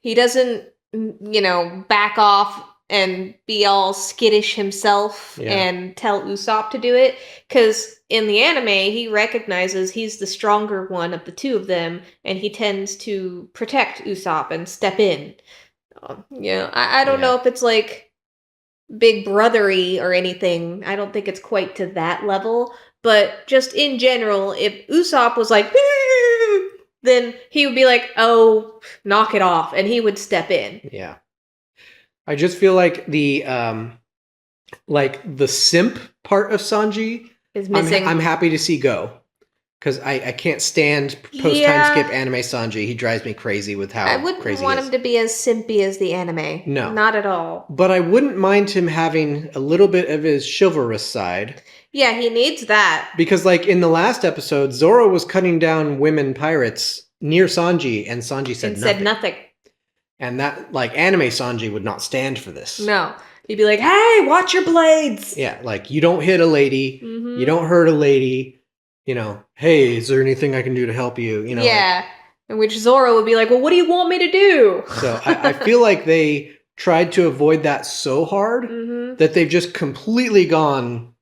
He doesn't, back off and be all skittish himself and tell Usopp to do it. Because in the anime, he recognizes he's the stronger one of the two of them, and he tends to protect Usopp and step in. I don't know if it's like big brothery or anything. I don't think it's quite to that level. But just in general, if Usopp was like, then he would be like, oh, knock it off. And he would step in. Yeah. I just feel like the simp part of Sanji is missing. I'm happy to see go. Because I can't stand post-time skip anime Sanji. He drives me crazy with how I wouldn't crazy want he is. him to be as simpy as the anime. No. Not at all. But I wouldn't mind him having a little bit of his chivalrous side. Yeah, he needs that. Because, like, in the last episode, Zoro was cutting down women pirates near Sanji, and Sanji said nothing. And that, like, anime Sanji would not stand for this. No. He'd be like, hey, watch your blades! Yeah, like, you don't hit a lady. Mm-hmm. You don't hurt a lady. Hey, is there anything I can do to help you? Yeah. In which Zoro would be like, well, what do you want me to do? So I feel like they tried to avoid that so hard that they've just completely gone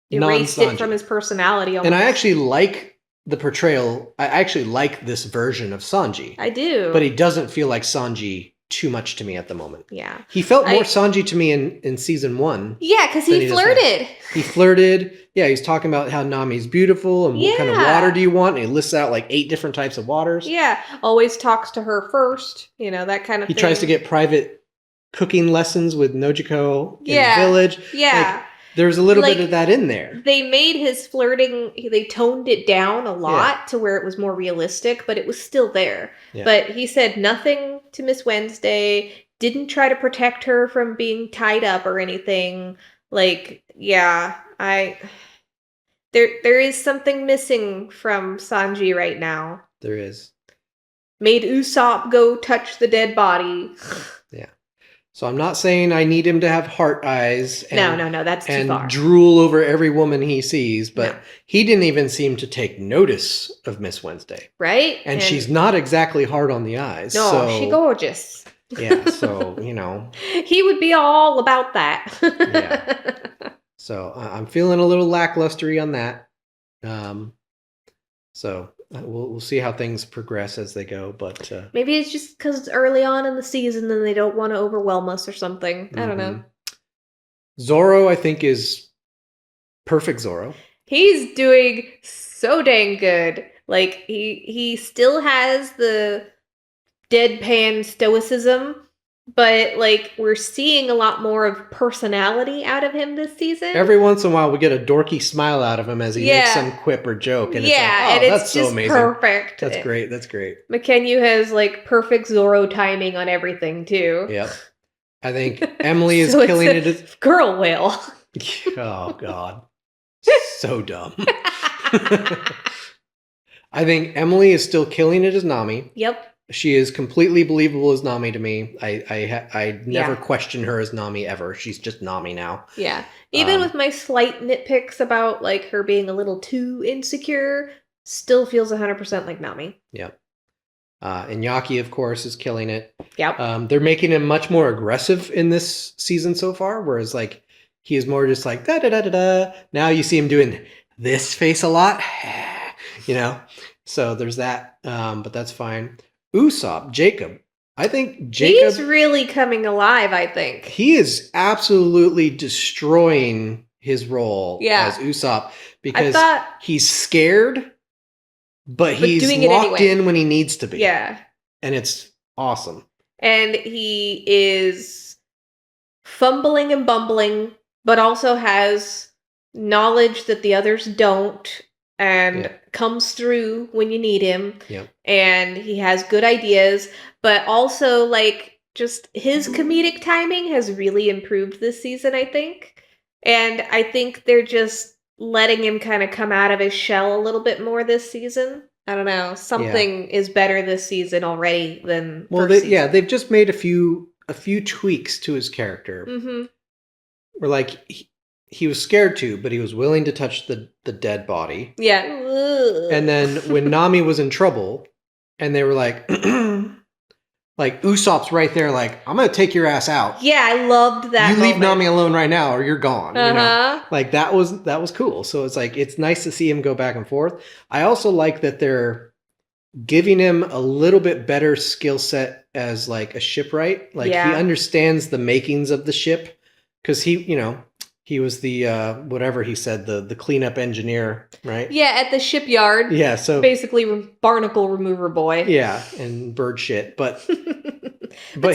erased non-Sanji. It from his personality almost. And I actually like the portrayal. I actually like this version of Sanji. I do. But he doesn't feel like Sanji too much to me at the moment. Yeah. He felt more Sanji to me in season 1. Yeah, because he flirted. He flirted. Yeah, he's talking about how Nami's beautiful and what kind of water do you want? And he lists out like 8 different types of waters. Yeah, always talks to her first, that kind of thing. He tries to get private cooking lessons with Nojiko in the village. Yeah. Like, there's a little bit of that in there. They made his flirting, they toned it down a lot to where it was more realistic, but it was still there. Yeah. But he said nothing to Miss Wednesday, didn't try to protect her from being tied up or anything. Like, there is something missing from Sanji right now. There is. Made Usopp go touch the dead body. Yeah. So I'm not saying I need him to have heart eyes. And, no, that's too far. And drool over every woman he sees, but he didn't even seem to take notice of Miss Wednesday. Right? And she's not exactly hard on the eyes. No, she's gorgeous. Yeah, so, He would be all about that. Yeah. So I'm feeling a little lacklustery on that. So we'll see how things progress as they go, but maybe it's just because it's early on in the season and they don't want to overwhelm us or something. I don't know. Zoro, I think, is perfect Zoro. He's doing so dang good. Like, he still has the deadpan stoicism, but, like, we're seeing a lot more of personality out of him this season. Every once in a while, we get a dorky smile out of him as he makes some quip or joke, and it's like, oh, and that's so amazing. Perfect. That's great. That's great. McKenyu has, like, perfect Zoro timing on everything, too. Yep. I think Emily is so killing it. Girl whale. Oh, God. So dumb. I think Emily is still killing it as Nami. Yep. She is completely believable as Nami to me. I never question her as Nami ever. She's just Nami now. Yeah. Even with my slight nitpicks about, like, her being a little too insecure, still feels 100% like Nami. Yep. Iñaki, of course, is killing it. Yep. They're making him much more aggressive in this season so far, whereas like he is more just like da da da da da. Now you see him doing this face a lot, you know. So there's that, but that's fine. Usopp, Jacob. I think Jacob. He's really coming alive. I think he is absolutely destroying his role as Usopp because he's scared, but he's doing it locked anyway. in when he needs to be. Yeah. And it's awesome. And he is fumbling and bumbling, but also has knowledge that the others don't, and comes through when you need him. Yep. And he has good ideas, but also like just his comedic timing has really improved this season, I think. And I think they're just letting him kind of come out of his shell a little bit more this season. I don't know. Something is better this season already than first season. They've just made a few tweaks to his character. Mm-hmm. Where like he was scared to, but he was willing to touch the dead body. Yeah. And then when Nami was in trouble, and they were like, like Usopp's right there, like I'm gonna take your ass out. Yeah, I loved that. You leave Nami alone right now, or you're gone. You know, like that was cool. So it's like it's nice to see him go back and forth. I also like that they're giving him a little bit better skill set as like a shipwright. Like he understands the makings of the ship because he was the whatever he said, the cleanup engineer, right? Yeah, at the shipyard. Yeah, so basically barnacle remover boy. Yeah, and bird shit, but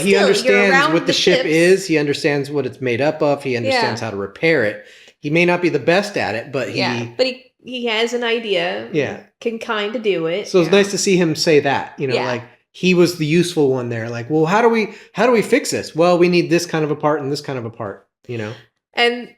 he understands what the ship is. He understands what it's made up of. He understands how to repair it. He may not be the best at it, but he has an idea. Yeah, can kind of do it. So it's nice to see him say that. Like he was the useful one there. Like, well, how do we fix this? Well, we need this kind of a part and this kind of a part. And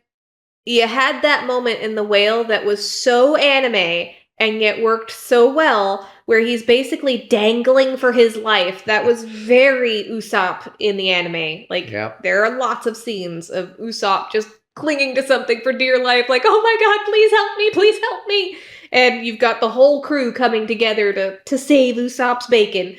you had that moment in The Whale that was so anime and yet worked so well, where he's basically dangling for his life. That was very Usopp in the anime. Like, there are lots of scenes of Usopp just clinging to something for dear life, like, oh my god, please help me. And you've got the whole crew coming together to save Usopp's bacon.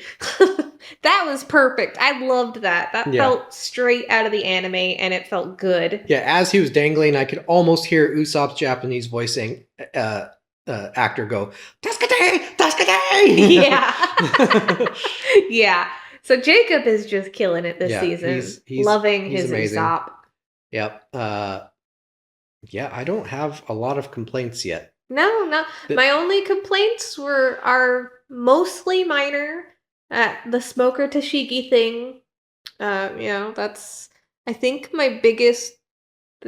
That was perfect. I loved that. That felt straight out of the anime, and it felt good. Yeah, as he was dangling, I could almost hear Usopp's Japanese voicing actor go, "Tasukade! Tasukade!" Yeah. Yeah. So Jacob is just killing it this season. He's loving his amazing. Usopp. Yep. I don't have a lot of complaints yet. No. My only complaints are mostly minor. The Smoker Tashigi thing. That's I think the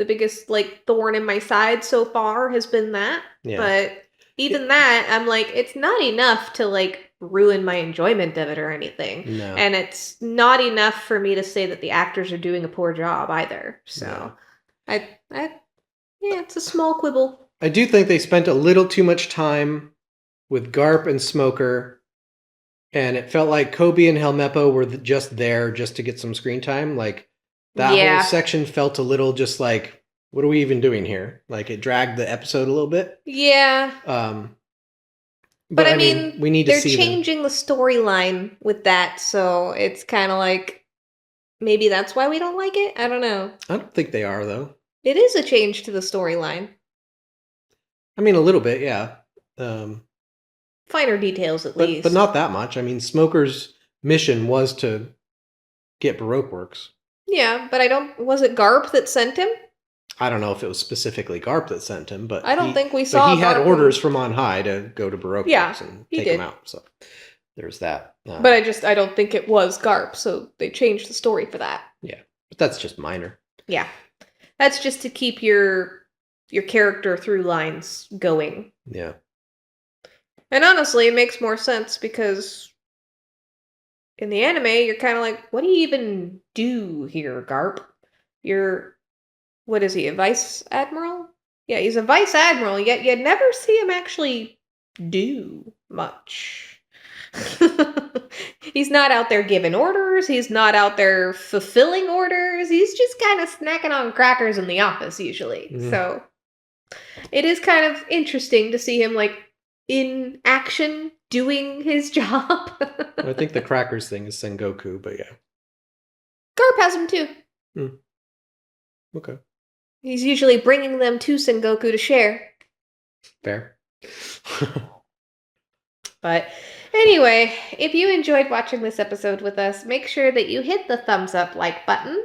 biggest like thorn in my side so far has been that. Yeah. But even that, I'm like, it's not enough to like ruin my enjoyment of it or anything. No. And it's not enough for me to say that the actors are doing a poor job either. So it's a small quibble. I do think they spent a little too much time with Garp and Smoker, and it felt like Kobe and Helmeppo were just there just to get some screen time. Like that whole section felt a little just like, what are we even doing here? Like it dragged the episode a little bit. Yeah. But I mean, we need to see they're changing the storyline with that, so it's kind of like maybe that's why we don't like it. I don't know. I don't think they are though. It is a change to the storyline. I mean, a little bit, yeah. Finer details, at least. But not that much. I mean, Smoker's mission was to get Baroque Works. Yeah, but was it Garp that sent him? I don't know if it was specifically Garp that sent him, but I don't think we saw. But he had orders from on high to go to Baroque Works and take him out. So there's that. But I don't think it was Garp, so they changed the story for that. Yeah, but that's just minor. Yeah, that's just to keep your character through lines going. Yeah. And honestly, it makes more sense because in the anime, you're kind of like, what do you even do here, Garp? What is he, a vice admiral? Yeah, he's a vice admiral, yet you never see him actually do much. He's not out there giving orders. He's not out there fulfilling orders. He's just kind of snacking on crackers in the office, usually. Mm. So it is kind of interesting to see him, like, in action doing his job. I think the crackers thing is Sengoku, but yeah. Garp has them too. Okay. He's usually bringing them to Sengoku to share. Fair. But anyway, if you enjoyed watching this episode with us, make sure that you hit the thumbs up like button.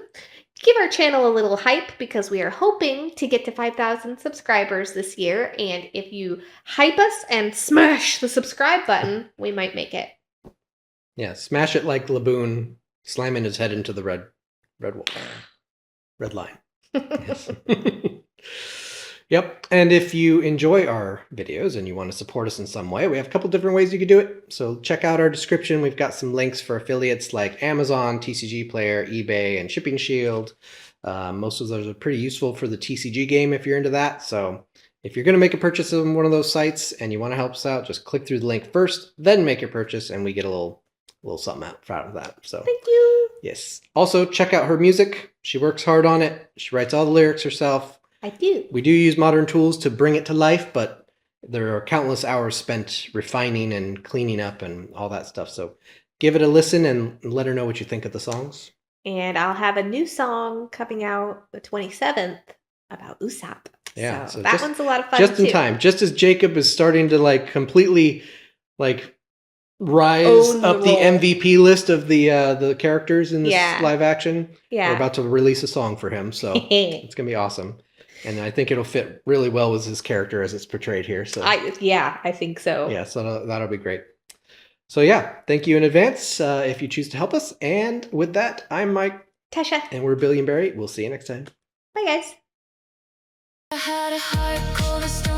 Give our channel a little hype because we are hoping to get to 5,000 subscribers this year. And if you hype us and smash the subscribe button, we might make it. Yeah, smash it like Laboon slamming his head into the red wall. Red line. Yes. Yep. And if you enjoy our videos and you want to support us in some way, we have a couple different ways you can do it. So check out our description. We've got some links for affiliates like Amazon, TCGPlayer, eBay, and Shipping Shield. Most of those are pretty useful for the TCG game if you're into that. So if you're going to make a purchase on one of those sites and you want to help us out, just click through the link first, then make your purchase, and we get a little something out of that. So thank you. Yes. Also, check out her music. She works hard on it. She writes all the lyrics herself. I do. We do use modern tools to bring it to life, but there are countless hours spent refining and cleaning up and all that stuff. So give it a listen and let her know what you think of the songs. And I'll have a new song coming out the 27th about Usopp. Yeah, so that one's a lot of fun just in too. time. Just as Jacob is starting to like completely like rise up the MVP list of the characters in this live action. Yeah. We're about to release a song for him, so it's gonna be awesome. And I think it'll fit really well with his character as it's portrayed here. So I think so. Yeah, so that'll be great. So yeah, thank you in advance if you choose to help us. And with that, I'm Mike. Tasha. And we're Billy and Beri. We'll see you next time. Bye, guys. I had a heart cold as stone.